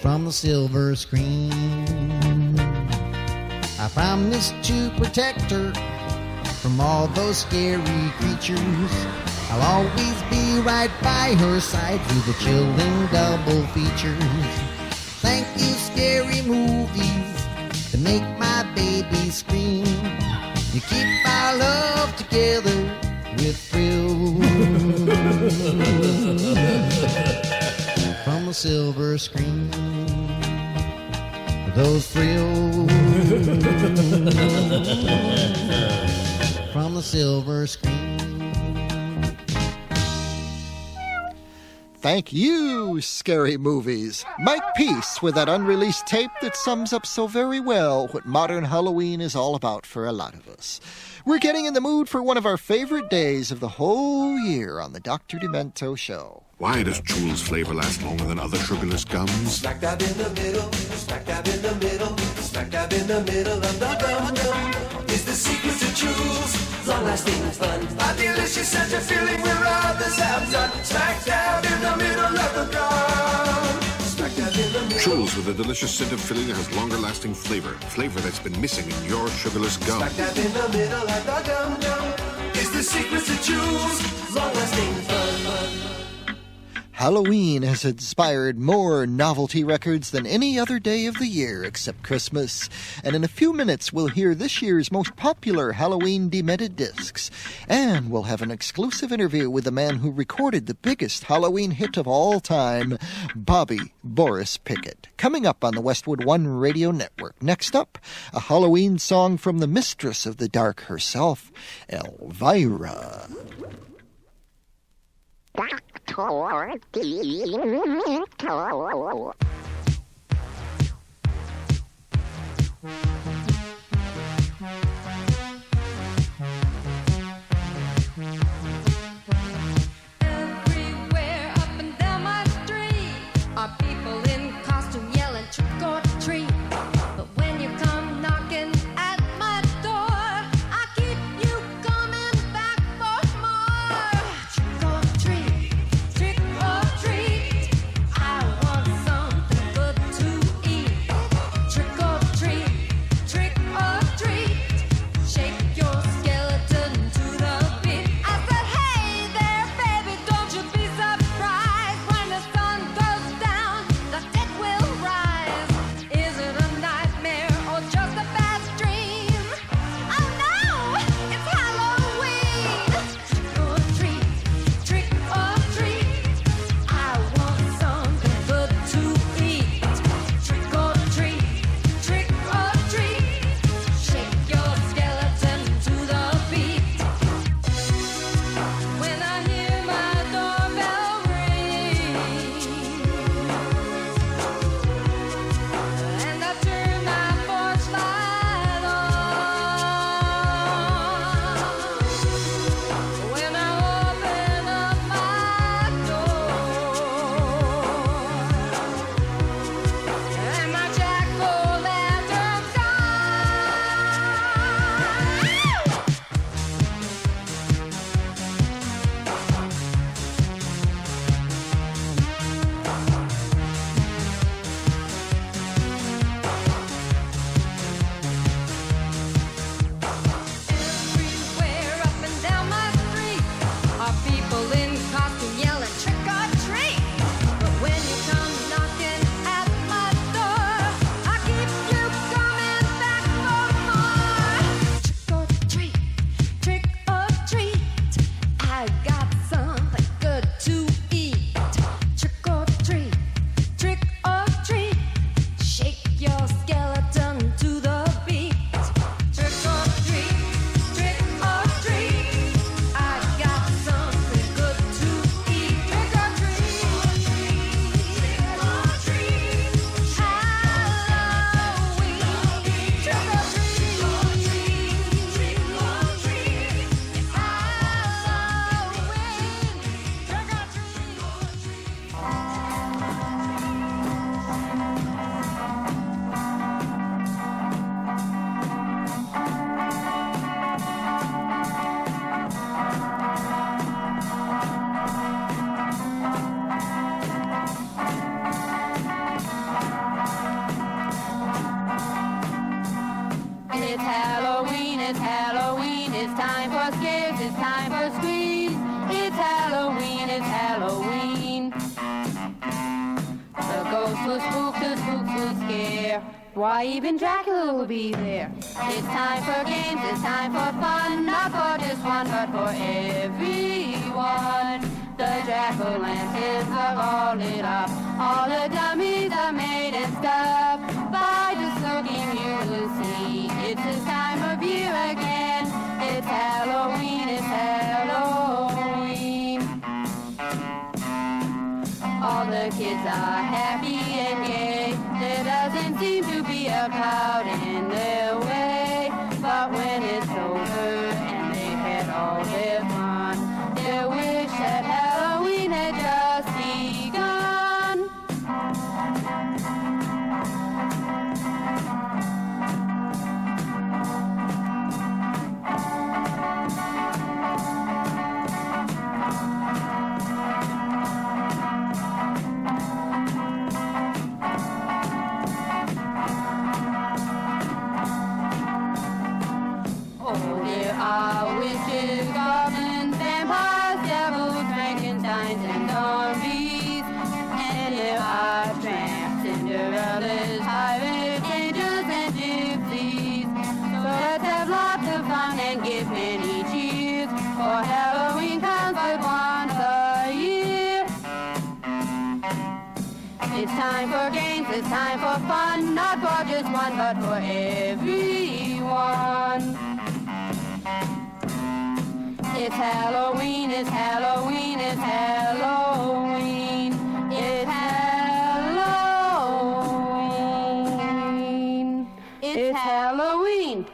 from the silver screen. I promise to protect her from all those scary creatures. I'll always be right by her side through the chilling double features. Thank you, scary movies, to make my baby scream. You keep our love together with thrills from the silver screen. Those thrills from the silver screen. Thank you, Scary Movies. Mike Peace with that unreleased tape that sums up so very well what modern Halloween is all about for a lot of us. We're getting in the mood for one of our favorite days of the whole year on the Dr. Demento Show. Why does Jewel's flavor last longer than other sugarless gums? Smack dab in the middle, smack dab in the middle, smack dab in the middle of the gum gum is the secret to Jewel's long-lasting fun. A delicious sense of feeling where others have done. Smack dab in the middle of the gum. Smack dab in the middle. Jewel's with a delicious scent of filling that has longer-lasting flavor. Flavor that's been missing in your sugarless gum. Smack dab in the middle of the gum gum is the secret to Jewel's long-lasting fun. Halloween has inspired more novelty records than any other day of the year except Christmas. And in a few minutes, we'll hear this year's most popular Halloween demented discs. And we'll have an exclusive interview with the man who recorded the biggest Halloween hit of all time, Bobby Boris Pickett. Coming up on the Westwood One Radio Network. Next up, a Halloween song from the mistress of the dark herself, Elvira. Everywhere up and down my street are people in costume yelling trick or treat. But when you come knocking at my door, I keep you coming back for more. Trick or treat, trick or treat. I want something good to eat. Trick or treat, It's time for screams. It's Halloween, it's Halloween. The ghosts will spook, the spooks will scare. Why, even Dracula will be there. It's time for games, it's time for fun. Not for just one, but for everyone. The jack-o'-lanterns are all lit up. All the dummies are made and stuff. By just looking you will see it's this time of year again. It's Halloween, it's Halloween. All the kids are happy and gay. There doesn't seem to be a cloud in their way. But when it's over and they had all their fun, they wish that Halloween had just begun. There are witches, goblins, vampires, devils, Frankensteins, and zombies. And there are tramps, Cinderellas, pirates, angels, and gypsies. So let's have lots of fun and give many cheers, for Halloween comes but once a year. It's time for games, it's time for fun, not for just one, but for everyone. It's Halloween, it's Halloween, it's Halloween. It's Halloween. It's Halloween.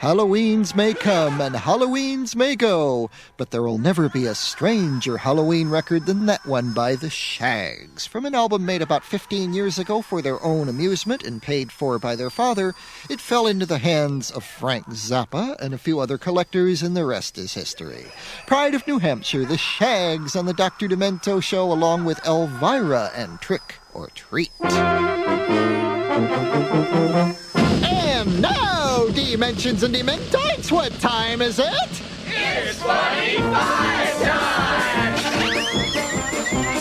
Halloweens may come and Halloweens may go, but there will never be a stranger Halloween record than that one by the Shags. From an album made about 15 years ago for their own amusement and paid for by their father, it fell into the hands of Frank Zappa and a few other collectors, and the rest is history. Pride of New Hampshire, the Shags on the Dr. Demento show, along with Elvira and Trick or Treat. And now, Dimensions and Dementites, what time is it? It's 25 time!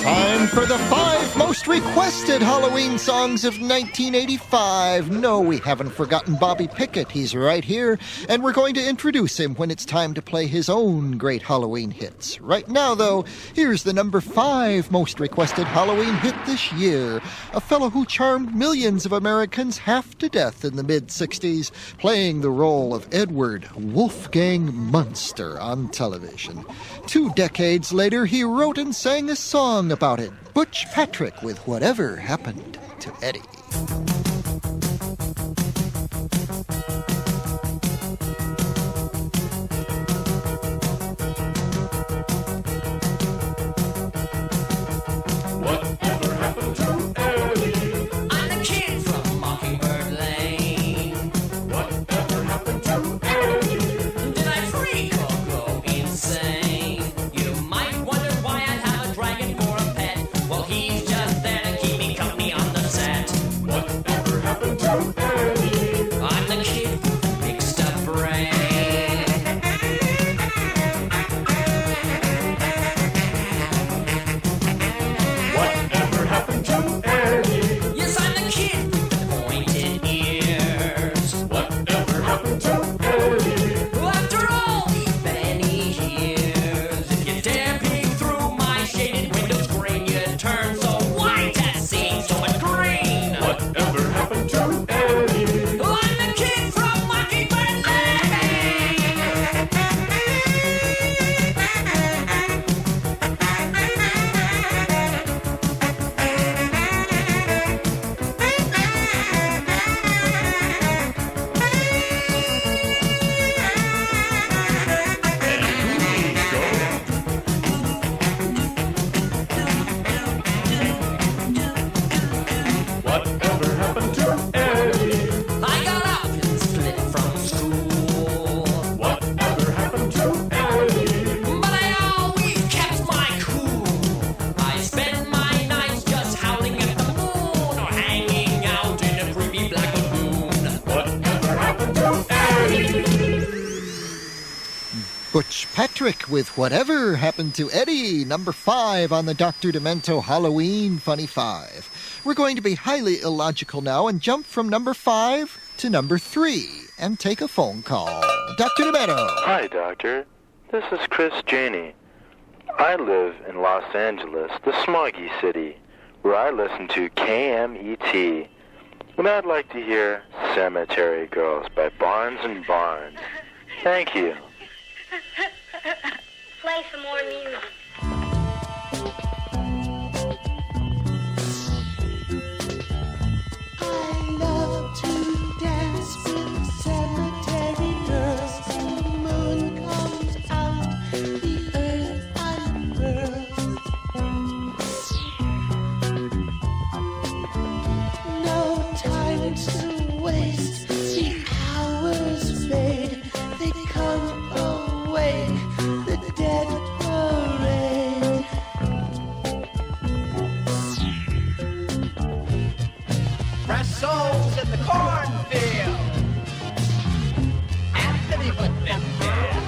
Time for the 5 most requested Halloween songs of 1985. No, we haven't forgotten Bobby Pickett. He's right here, and we're going to introduce him when it's time to play his own great Halloween hits. Right now, though, here's the number 5 most requested Halloween hit this year. A fellow who charmed millions of Americans half to death in the mid-60s, playing the role of Edward Wolfgang Munster on television. 2 decades later, he wrote and sang a song about it. Butch Patrick with Whatever Happened to Eddie. Whatever happened to Eddie? I'm the kid from Mockingbird Lane. Whatever happened to Eddie? Did I freak or go insane? You might wonder why I have a dragon for a pet. Well, he's just there to keep me company on the set. Whatever Butch Patrick with Whatever Happened to Eddie, number 5 on the Dr. Demento Halloween Funny 5. We're going to be highly illogical now and jump from number 5 to number 3 and take a phone call. Dr. Demento. Hi, Doctor. This is Chris Janey. I live in Los Angeles, the smoggy city, where I listen to KMET. And I'd like to hear Cemetery Girls by Barnes and Barnes. Thank you. Play some more music. I love to dance with cemetery girls. The moon comes out, the earth unfurls. No time to waste, the hours fade. They come away, the dead parade. Fresh souls in the cornfield. Anthony put them there.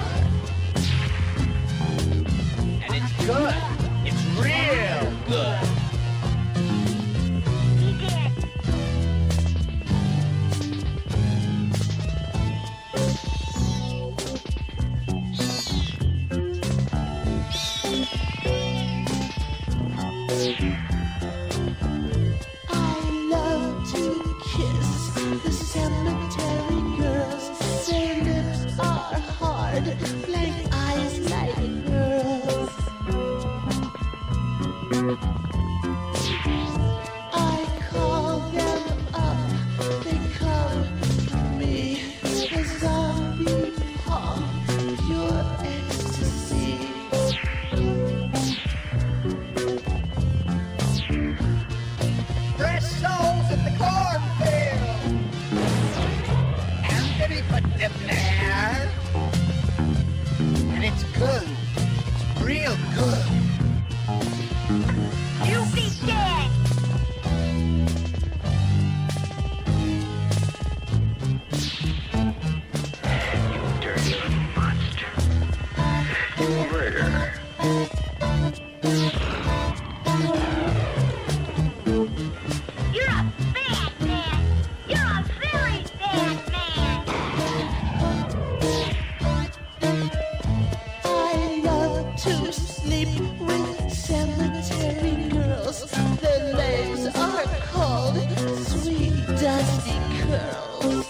And it's good. It's real good. He did. I love to kiss the cemetery girls. Their lips are hard, like eyes like pearls. I call them up, they come to me. A zombie pop, pure ecstasy. Fresh souls in the cornfield. Anthony put them there. And it's good. It's real good. You be dead. You dirty little monster. Murder. You're a bad man. You're a very bad man. I love to sleep with cemetery girls. Their names are called sweet dusty curls.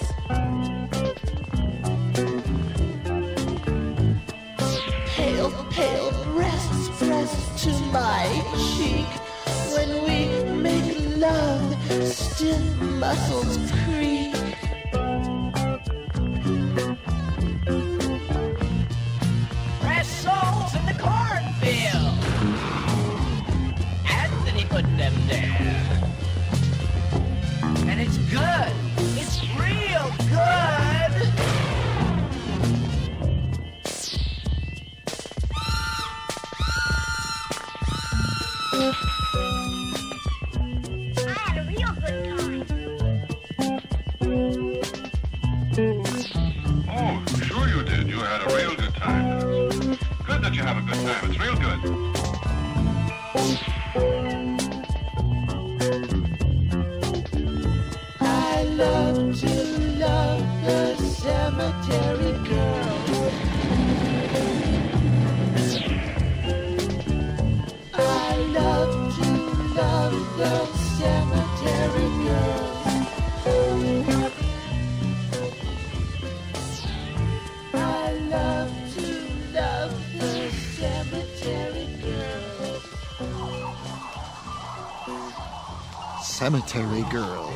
Pale, pale breasts pressed to my cheek. When we make love, stiff muscles creak. Fresh souls in the cornfield. Anthony put them there. And it's good. It's real good. I had a real good time. Oh, sure you did. You had a real good time. Good that you have a good time. It's real good. I love to love the cemetery girls. I love to love the cemetery girls. I love to love the cemetery girls. Cemetery Girls.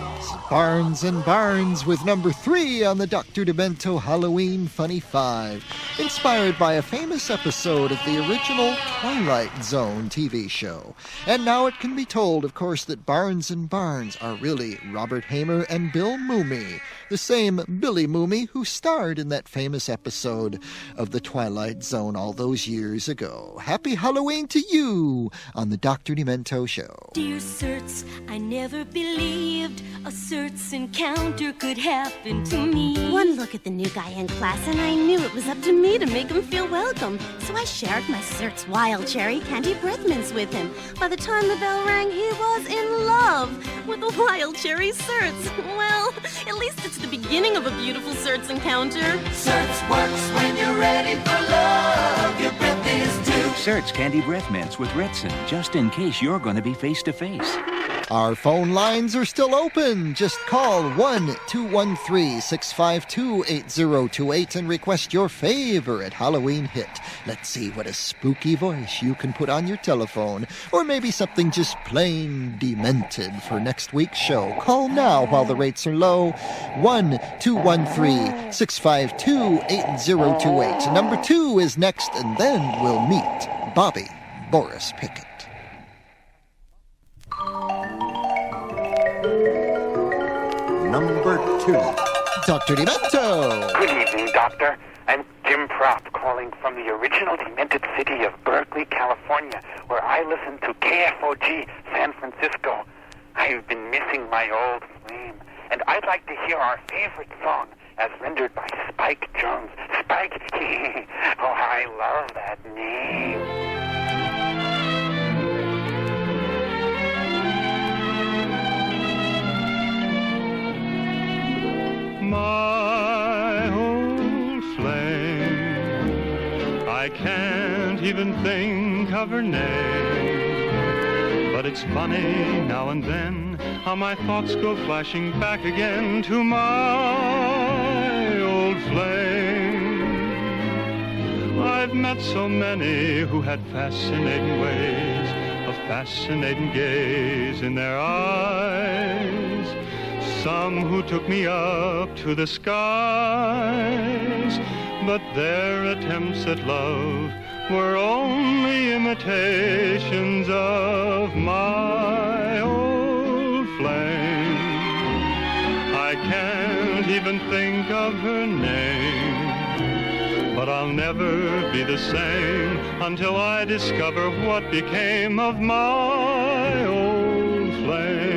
Barnes and Barnes with number 3 on the Dr. Demento Halloween Funny 5. Inspired by a famous episode of the original Twilight Zone TV show. And now it can be told, of course, that Barnes and Barnes are really Robert Hamer and Bill Mooney. The same Billy Mooney who starred in that famous episode of the Twilight Zone all those years ago. Happy Halloween to you on the Dr. Demento Show. Dear certs, I never believed a certain encounter could happen to me. One look at the new guy in class and I knew it was up to me to make him feel welcome. So I shared my Cert's wild cherry candy breath mints with him. By the time the bell rang, he was in love with the wild cherry Certs. Well, at least it's the beginning of a beautiful Certs encounter. Certs works when you're ready for love. Your breath is due. Certs Candy Breath Mints with Ritson, just in case you're going to be face to face. Our phone lines are still open. Just call 1-213-652-8028 and request your favorite Halloween hit. Let's see what a spooky voice you can put on your telephone. Or maybe something just plain demented for next week's show. Call now while the rates are low. 1-213-652-8028. Number 2 is next, and then we'll meet Bobby Boris Pickett. Number 2. Dr. Demento. Good evening, Doctor. I'm Jim Propp, calling from the original demented city of Berkeley, California, where I listen to KFOG San Francisco. I've been missing my old flame, and I'd like to hear our favorite song as rendered by Spike Jones. Spike, oh, I love that name. My old flame, I can't even think of her name. But it's funny now and then how my thoughts go flashing back again to my old flame. I've met so many who had fascinating ways, a fascinating gaze in their eyes. Some who took me up to the skies, but their attempts at love were only imitations of my old flame. I can't even think of her name, but I'll never be the same until I discover what became of my old flame.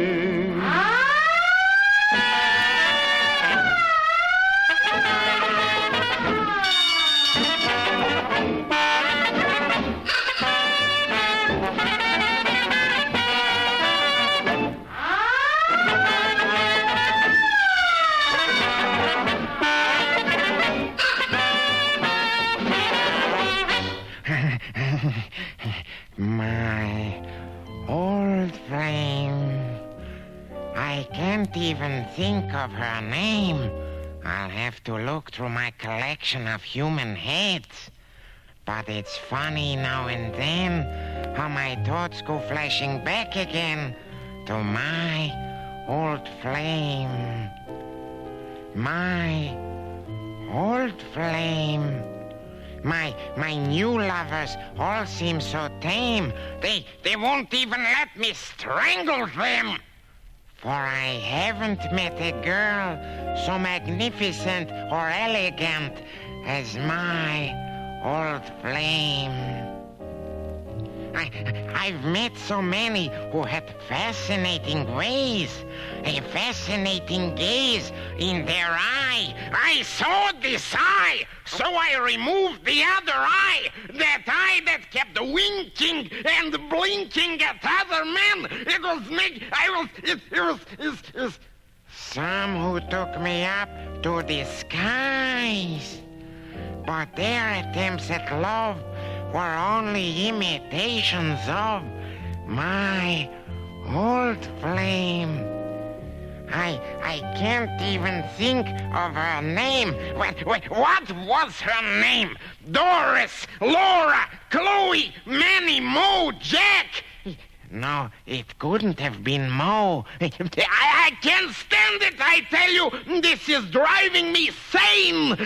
My old flame. I can't even think of her name. I'll have to look through my collection of human heads. But it's funny now and then how my thoughts go flashing back again to my old flame. My old flame. My new lovers all seem so tame. They won't even let me strangle them. For I haven't met a girl so magnificent or elegant as my old flame. I've met so many who had fascinating ways, a fascinating gaze in their eye. I saw this eye, so I removed the other eye, that eye that kept winking and blinking at other men. It was me. Some who took me up to the skies, but their attempts at love were only imitations of my old flame. I can't even think of her name. Wait, what was her name? Doris, Laura, Chloe, Manny, Mo, Jack. No, it couldn't have been Mo. I can't stand it, I tell you. This is driving me sane.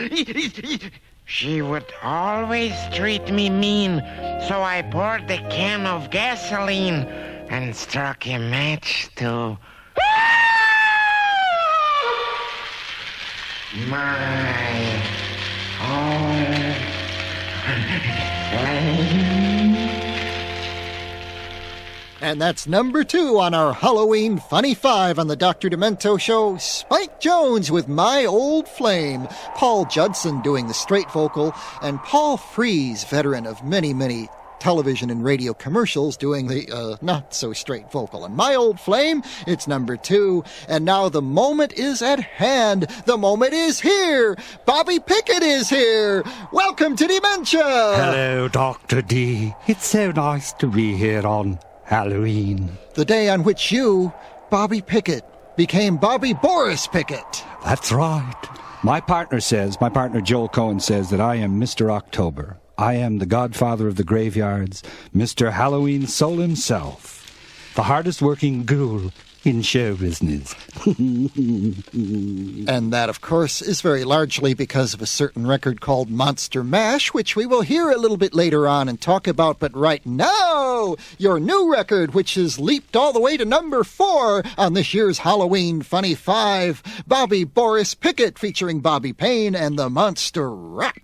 She would always treat me mean, so I poured a can of gasoline and struck a match to my old flame. And that's number 2 on our Halloween Funny 5 on the Dr. Demento Show. Spike Jones with My Old Flame. Paul Judson doing the straight vocal. And Paul Frees, veteran of many, many television and radio commercials, doing the not-so-straight vocal. And My Old Flame, it's number 2. And now the moment is at hand. The moment is here. Bobby Pickett is here. Welcome to Dementia. Hello, Dr. D. It's so nice to be here on Halloween. The day on which you, Bobby Pickett, became Bobby Boris Pickett. That's right. My partner Joel Cohen says that I am Mr. October. I am the godfather of the graveyards, Mr. Halloween Soul himself, the hardest working ghoul in show business. And that, of course, is very largely because of a certain record called Monster Mash, which we will hear a little bit later on and talk about. But right now, your new record, which has leaped all the way to number 4 on this year's Halloween Funny 5, Bobby Boris Pickett, featuring Bobby Payne and the Monster Rap.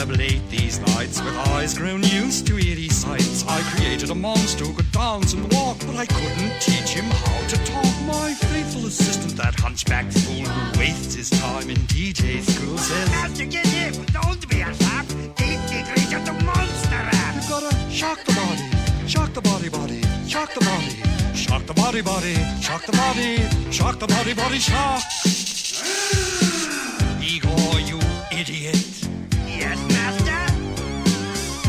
Late these nights, with eyes grown used to eerie sights, I created a monster who could dance and walk, but I couldn't teach him how to talk. My faithful assistant, that hunchback fool who wastes his time in DJ school, says, After get here, don't be a sap. Deep degrees of the monster rap. You've gotta shock the body, shock the body, shock the body, shock the body, shock the body, shock the body, shock. Igor, you idiot. Yes, master.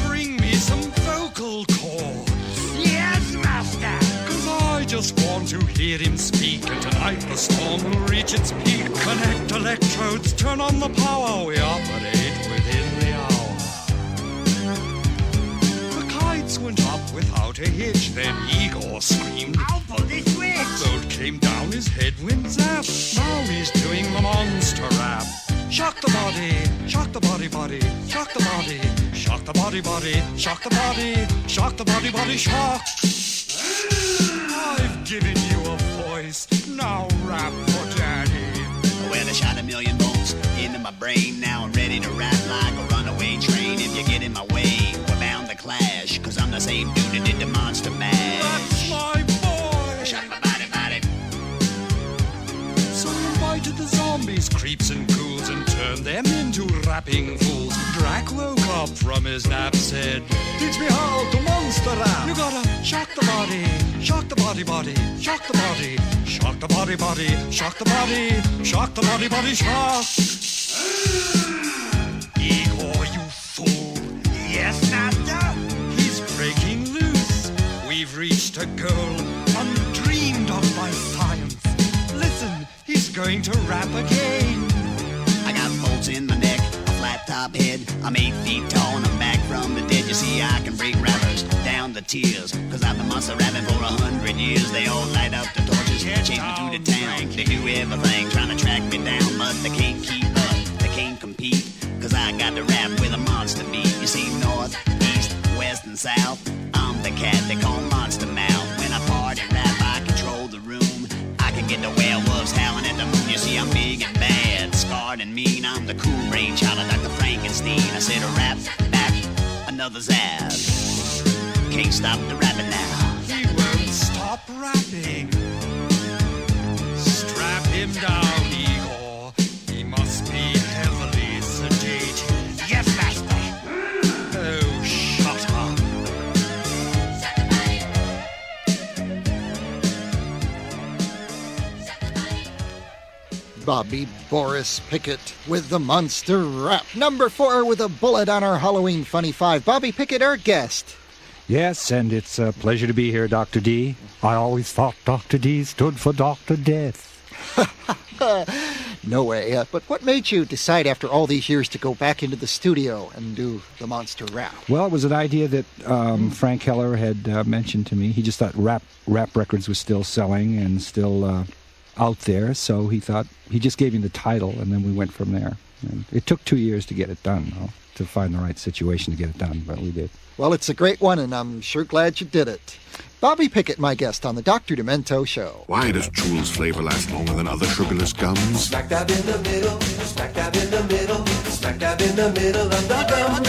Bring me some vocal cords. Yes, master. 'Cause I just want to hear him speak, and tonight the storm will reach its peak. Connect electrodes, turn on the power, we operate within the hour. The kites went up without a hitch, then Igor screamed, I'll pull this switch. Load came down his head, wind zap. Now he's doing the monster rap. Shock the body, shock the body, shock the body, shock the body, shock the body, shock the body, shock. I've given you a voice, now rap for daddy. Well, I shot 1,000,000 volts into my brain. Now I'm ready to rap like a runaway train. If you get in my way, we're bound to clash. 'Cause I'm the same dude that did the Monster Mash. That's my boy. Shock my body. So we invited the zombies, creeps and ghouls, and turned them into rapping fools. Drac woke up from his nap, said, Teach me how to monster rap. You gotta shock the body, shock the body, shock the body, shock the body, shock the body, shock the body, shock. Igor, you fool. Yes, master. He's breaking loose. We've reached a goal undreamed of by science. Listen, he's going to rap again. I got bolts in my neck, a flat top head. I'm 8 feet tall and I'm back from the dead. You see, I can bring rappers down to tears. 'Cause I've been monster rapping for 100 years. They all light up the torches, chase me through the town. They do everything, trying to track me down, but they can't keep up, they can't compete. 'Cause I got to rap with a monster beat. You see, north, east, west, and south, I'm the cat they call Monster Mouth. When I party rap, I control the room. I can get the werewolves howling at the moon. You see, I'm big and bad, scarred and mean. I'm the cool brainchild of Dr. Frankenstein. I said a rap, back, another zap. Can't stop the rapping now. He won't stop rapping. Strap him down, Igor. He must be heavily sedated. Yes, master. Oh, shut up. Bobby Boris Pickett with the Monster Rap. Number 4 with a bullet on our Halloween Funny 5. Bobby Pickett, our guest. Yes, and it's a pleasure to be here, Dr. D. I always thought Dr. D stood for Dr. Death. No way. But what made you decide after all these years to go back into the studio and do the Monster Rap? Well, it was an idea that Frank Heller had mentioned to me. He just thought rap records was still selling and still out there, so he thought, he just gave me the title, and then we went from there. And it took 2 years to get it done, though, to find the right situation to get it done, but we did. Well, it's a great one, and I'm sure glad you did it. Bobby Pickett, my guest on the Dr. Demento Show. Why does Chewel's flavor last longer than other sugarless gums? Smack dab in the middle, smack dab in the middle, smack dab in the middle of the gum.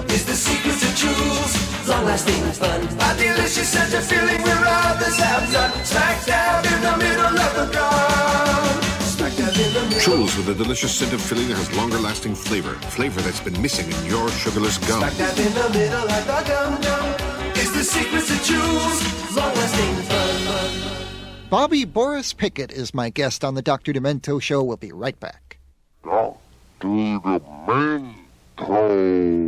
Is the secret to Chewel's long-lasting fun. A delicious sense of feeling where others have none. Smack dab in the middle of the gum. Smack dab in the middle. Chewel's with a delicious scent of filling that has longer-lasting flavor. Flavor that's been missing in your sugarless gum. Smack dab in the middle of the gum. Is the secret to Chewel's long-lasting fun. Bobby Boris Pickett is my guest on the Dr. Demento Show. We'll be right back. Dr. Demento.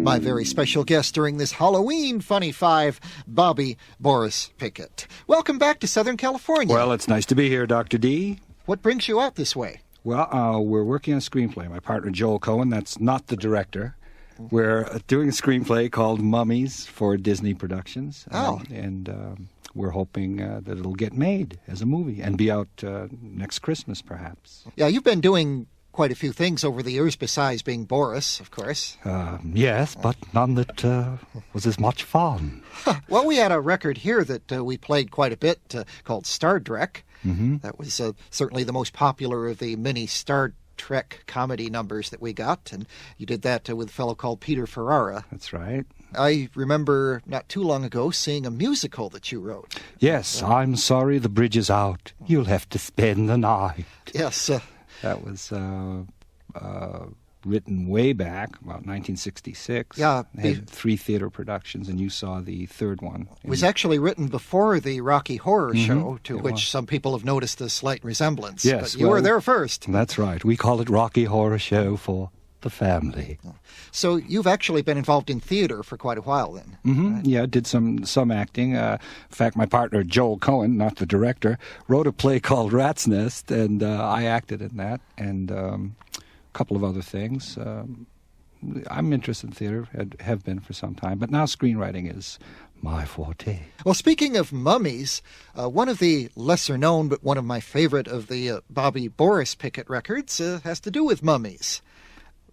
My very special guest during this Halloween Funny Five, Bobby Boris Pickett. Welcome back to Southern California. Well, it's nice to be here, Dr. D. What brings you out this way? Well, we're working on a screenplay. My partner, Joel Cohen, that's not the director. We're doing a screenplay called Mummies for Disney Productions. And we're hoping that it'll get made as a movie and be out next Christmas, perhaps. Yeah, you've been doing quite a few things over the years besides being Boris, of course. Yes, but none that was as much fun. Well, we had a record here that we played quite a bit called Star Trek. Mm-hmm. That was certainly the most popular of the many Star Trek comedy numbers that we got, and you did that with a fellow called Peter Ferrara. That's right. I remember not too long ago seeing a musical that you wrote. Yes, I'm sorry the bridge is out. You'll have to spend the night. Yes. That was written way back, about 1966. Yeah. It had 3 theater productions, and you saw the third one. It was actually written before the Rocky Horror Show, to It which was. some people have noticed a slight resemblance. Yes. But you were there first. That's right. We call it Rocky Horror Show for the family. So you've actually been involved in theater for quite a while then. Mm-hmm. Right? Yeah, did some acting. In fact, my partner, Joel Cohen, not the director, wrote a play called Rat's Nest, and I acted in that, and a couple of other things. I'm interested in theater, have been for some time, but now screenwriting is my forte. Well, speaking of mummies, one of the lesser known but one of my favorite of the Bobby Boris Pickett records has to do with mummies.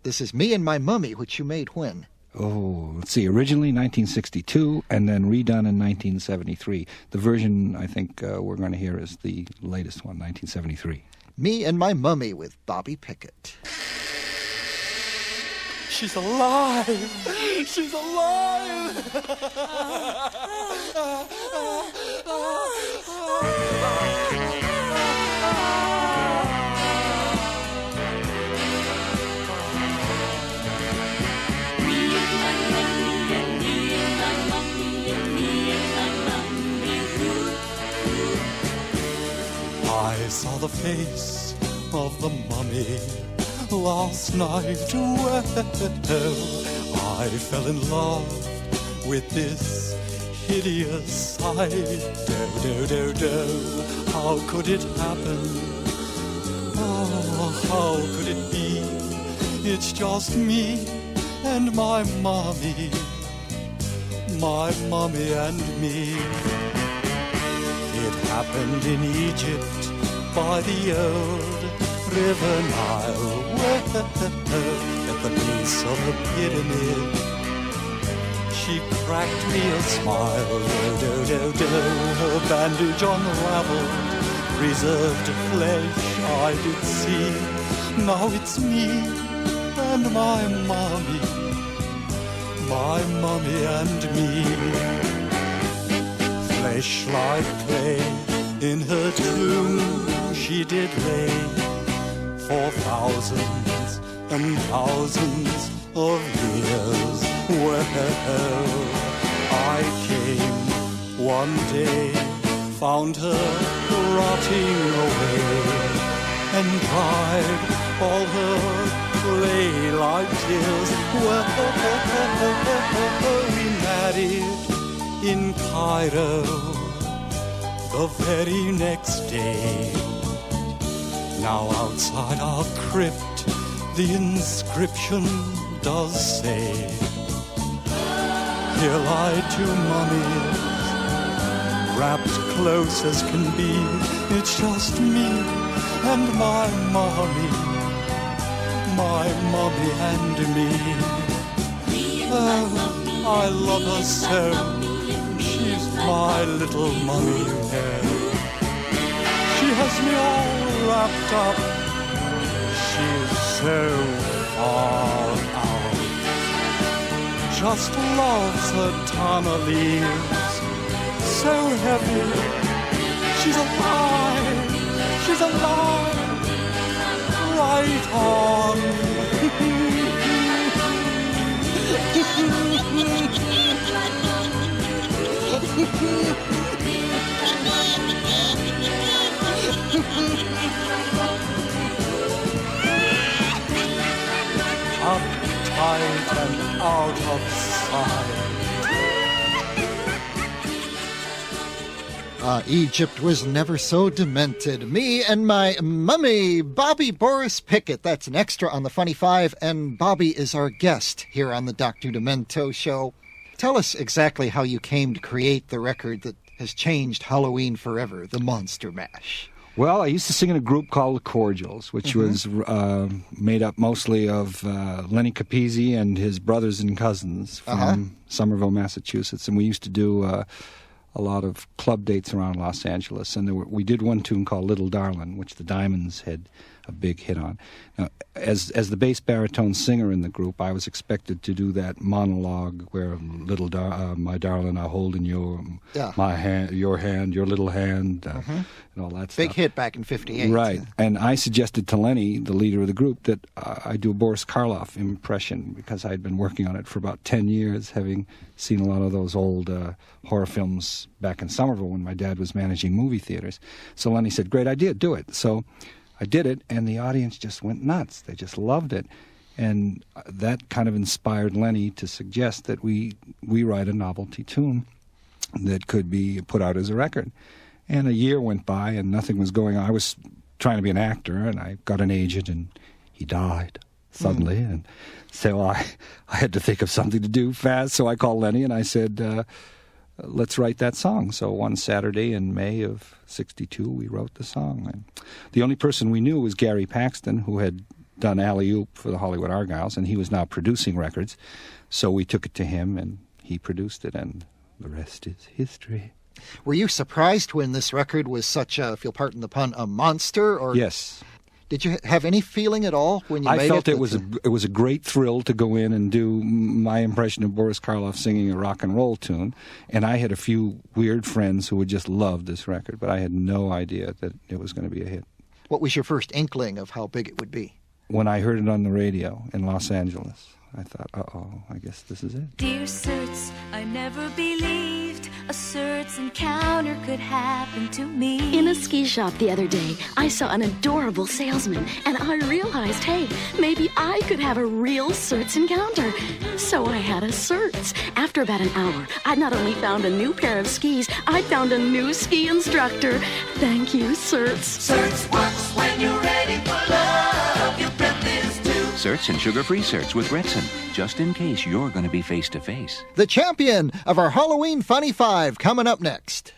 This is Me and My Mummy, which you made when? Oh, let's see, originally 1962 and then redone in 1973. The version I think we're going to hear is the latest one, 1973. Me and My Mummy with Bobby Pickett. She's alive! She's alive! I saw the face of the mummy last night. Well, I fell in love with this hideous sight. How could it happen? Oh, how could it be? It's just me and my mummy and me. It happened in Egypt by the old River Nile, at the base of the pyramid. She cracked me a smile, her bandage unraveled, preserved flesh I did see. Now it's me and my mummy and me. Flesh like clay, in her tomb she did lay for thousands and thousands of years. Well, I came one day, found her rotting away, and dried all her clay-like tears. Well, we married in Cairo the very next day. Now outside our crypt the inscription does say, here lie 2 mummies, wrapped close as can be. It's just me and my mummy my mommy and me. Oh, I love her so. She's my little mommy there. She has me all wrapped up. She's so far out. Just loves her tana leaves. So heavy. She's alive. She's alive. Right on. Uptight and out of sight. Egypt was never so demented. Me and my mummy, Bobby Boris Pickett. That's an extra on the Funny Five, and Bobby is our guest here on the Dr. Demento Show. Tell us exactly how you came to create the record that has changed Halloween forever, the Monster Mash. Well, I used to sing in a group called the Cordials, which was made up mostly of Lenny Capizzi and his brothers and cousins from Somerville, Massachusetts. And we used to do a lot of club dates around Los Angeles. And we did one tune called Little Darlin', which the Diamonds had a big hit on. Now, as the bass baritone singer in the group, I was expected to do that monologue where my darling, I hold in my hand, your little hand, and all that stuff. Big hit back in '58. Right. And I suggested to Lenny, the leader of the group, that I do a Boris Karloff impression because I'd been working on it for about 10 years, having seen a lot of those old horror films back in Somerville when my dad was managing movie theaters. So Lenny said, great idea, do it. So I did it, and the audience just went nuts. They just loved it. And that kind of inspired Lenny to suggest that we write a novelty tune that could be put out as a record. And a year went by, and nothing was going on. I was trying to be an actor, and I got an agent, and he died suddenly. And so I had to think of something to do fast. So I called Lenny, and I said, let's write that song. So one Saturday in May of '62, we wrote the song. And the only person we knew was Gary Paxton, who had done Alley-Oop for the Hollywood Argylls, and he was now producing records. So we took it to him, and he produced it, and the rest is history. Were you surprised when this record was such a, if you'll pardon the pun, a monster? Or yes. Did you have any feeling at all when you made it? I felt it was a great thrill to go in and do my impression of Boris Karloff singing a rock and roll tune. And I had a few weird friends who would just love this record, but I had no idea that it was going to be a hit. What was your first inkling of how big it would be? When I heard it on the radio in Los Angeles, I thought, uh-oh, I guess this is it. Dear Certs, I never believed a Certs encounter could happen to me. In a ski shop the other day, I saw an adorable salesman, and I realized, hey, maybe I could have a real Certs encounter. So I had a Certs. After about an hour, I not only found a new pair of skis, I found a new ski instructor. Thank you, Certs. Certs works when you're ready for love. Your breath is too. Certs and sugar-free Certs with Retsin, just in case you're going to be face-to-face. The champion of our Halloween Funny Five coming up next.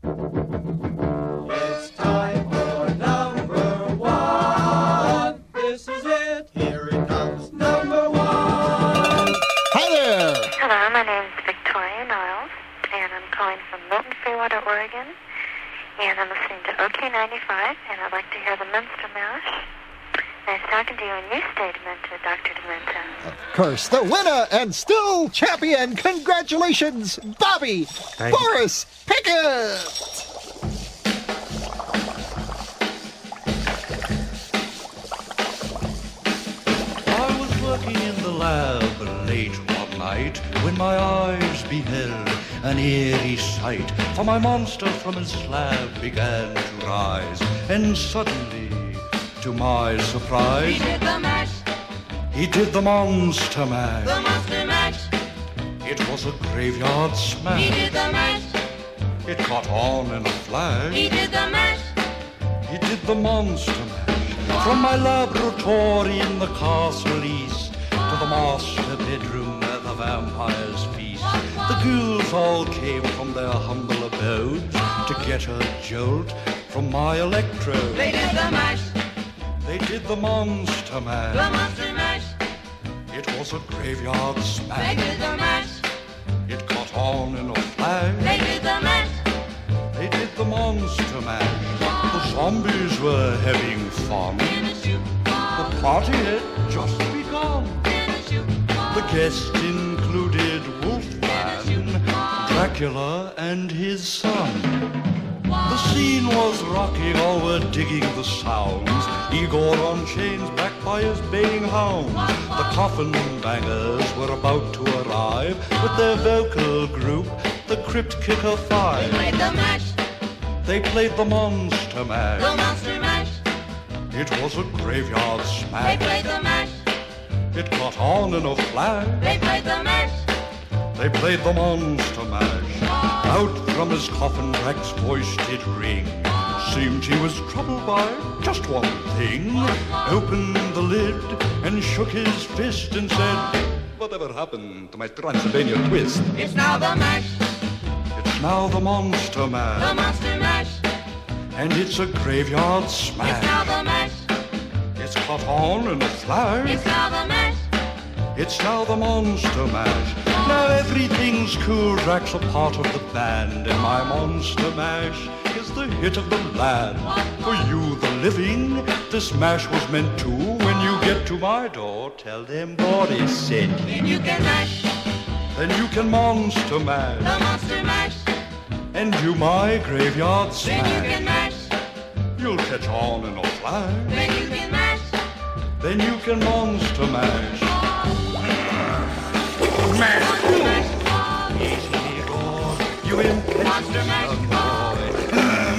It's time for number one. This is it. Here it comes, number one. Hi there. Hello, my name's Victoria Niles, and I'm calling from Milton, Freewater, Oregon. And I'm listening to OK95, and I'd like to hear the Monster Mash. Nice talking to you, and you stay demented, Dr. Demento. Of course, the winner and still champion. Congratulations, Bobby Boris Pickett. I was working in the lab late one night when my eyes beheld an eerie sight. For my monster from his slab began to rise, and suddenly, to my surprise, He did the mash. He did the monster mash. The monster mash. It was a graveyard smash. He did the mash. It caught on in a flash. He did the mash. He did the monster mash. From my laboratory in the castle east to the master bedroom where the vampires feast. The ghouls all came from their humble abodes to get a jolt from my electrode. They did the mash. They did the Monster Mash. The Monster Mash. It was a graveyard smash. They did the mash. It caught on in a flash. They did the mash. They did the Monster Mash. The zombies were having fun. The party had just begun. The guests included Wolfman, Dracula, and his son. The scene was rocking, all were digging the sounds. Igor on chains, backed by his baying hounds. The coffin bangers were about to arrive with their vocal group, the Crypt Kicker Five. They played the mash. They played the Monster Mash. The Monster Mash. It was a graveyard smash. They played the mash. It caught on in a flash. They played the mash. They played the Monster Mash. Out from his coffin, Drac's voice did ring. Seemed he was troubled by just one thing. Opened the lid and shook his fist and said, "Whatever happened to my Transylvania twist?" It's now the mash. It's now the Monster Mash. The Monster Mash. And it's a graveyard smash. It's now the mash. It's caught on in a flash. It's now the mash. It's now the Monster Mash. Now everything's cool, Drac's a part of the band, and my Monster Mash is the hit of the land. For you, the living, this mash was meant to. When you get to my door, tell them Boris said. Then you can mash. Then you can Monster Mash. The Monster Mash. And do my graveyard smash. Then you can mash. You'll catch on in a flash. Then you can mash. Then you can Monster Mash. You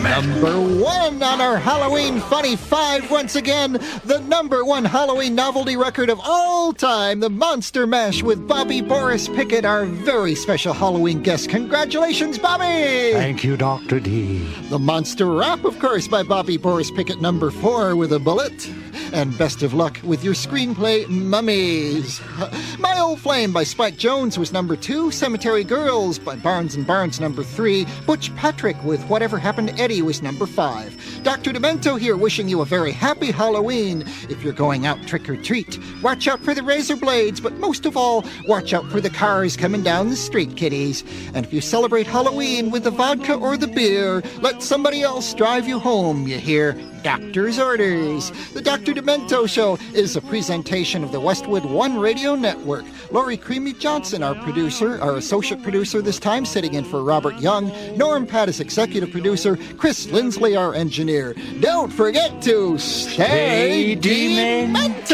Number one on our Halloween Funny Five. Once again, the number one Halloween novelty record of all time, the Monster Mash with Bobby Boris Pickett, our very special Halloween guest. Congratulations, Bobby! Thank you, Dr. D. The Monster Rap, of course, by Bobby Boris Pickett, number 4 with a bullet. And best of luck with your screenplay, Mummies. My Old Flame by Spike Jones was number 2. Cemetery Girls by Barnes & Barnes, number 3. Butch Patrick with Whatever Happened to Eddie was number 5. Dr. Demento here wishing you a very happy Halloween. If you're going out trick-or-treat, watch out for the razor blades, but most of all, watch out for the cars coming down the street, kiddies. And if you celebrate Halloween with the vodka or the beer, let somebody else drive you home, you hear? Doctor's orders. The Dr. Demento Show is a presentation of the Westwood One Radio Network. Lori Creamy Johnson, our producer, our associate producer this time, sitting in for Robert Young. Norm Pat is executive producer. Chris Lindsley, our engineer. Don't forget to stay demented.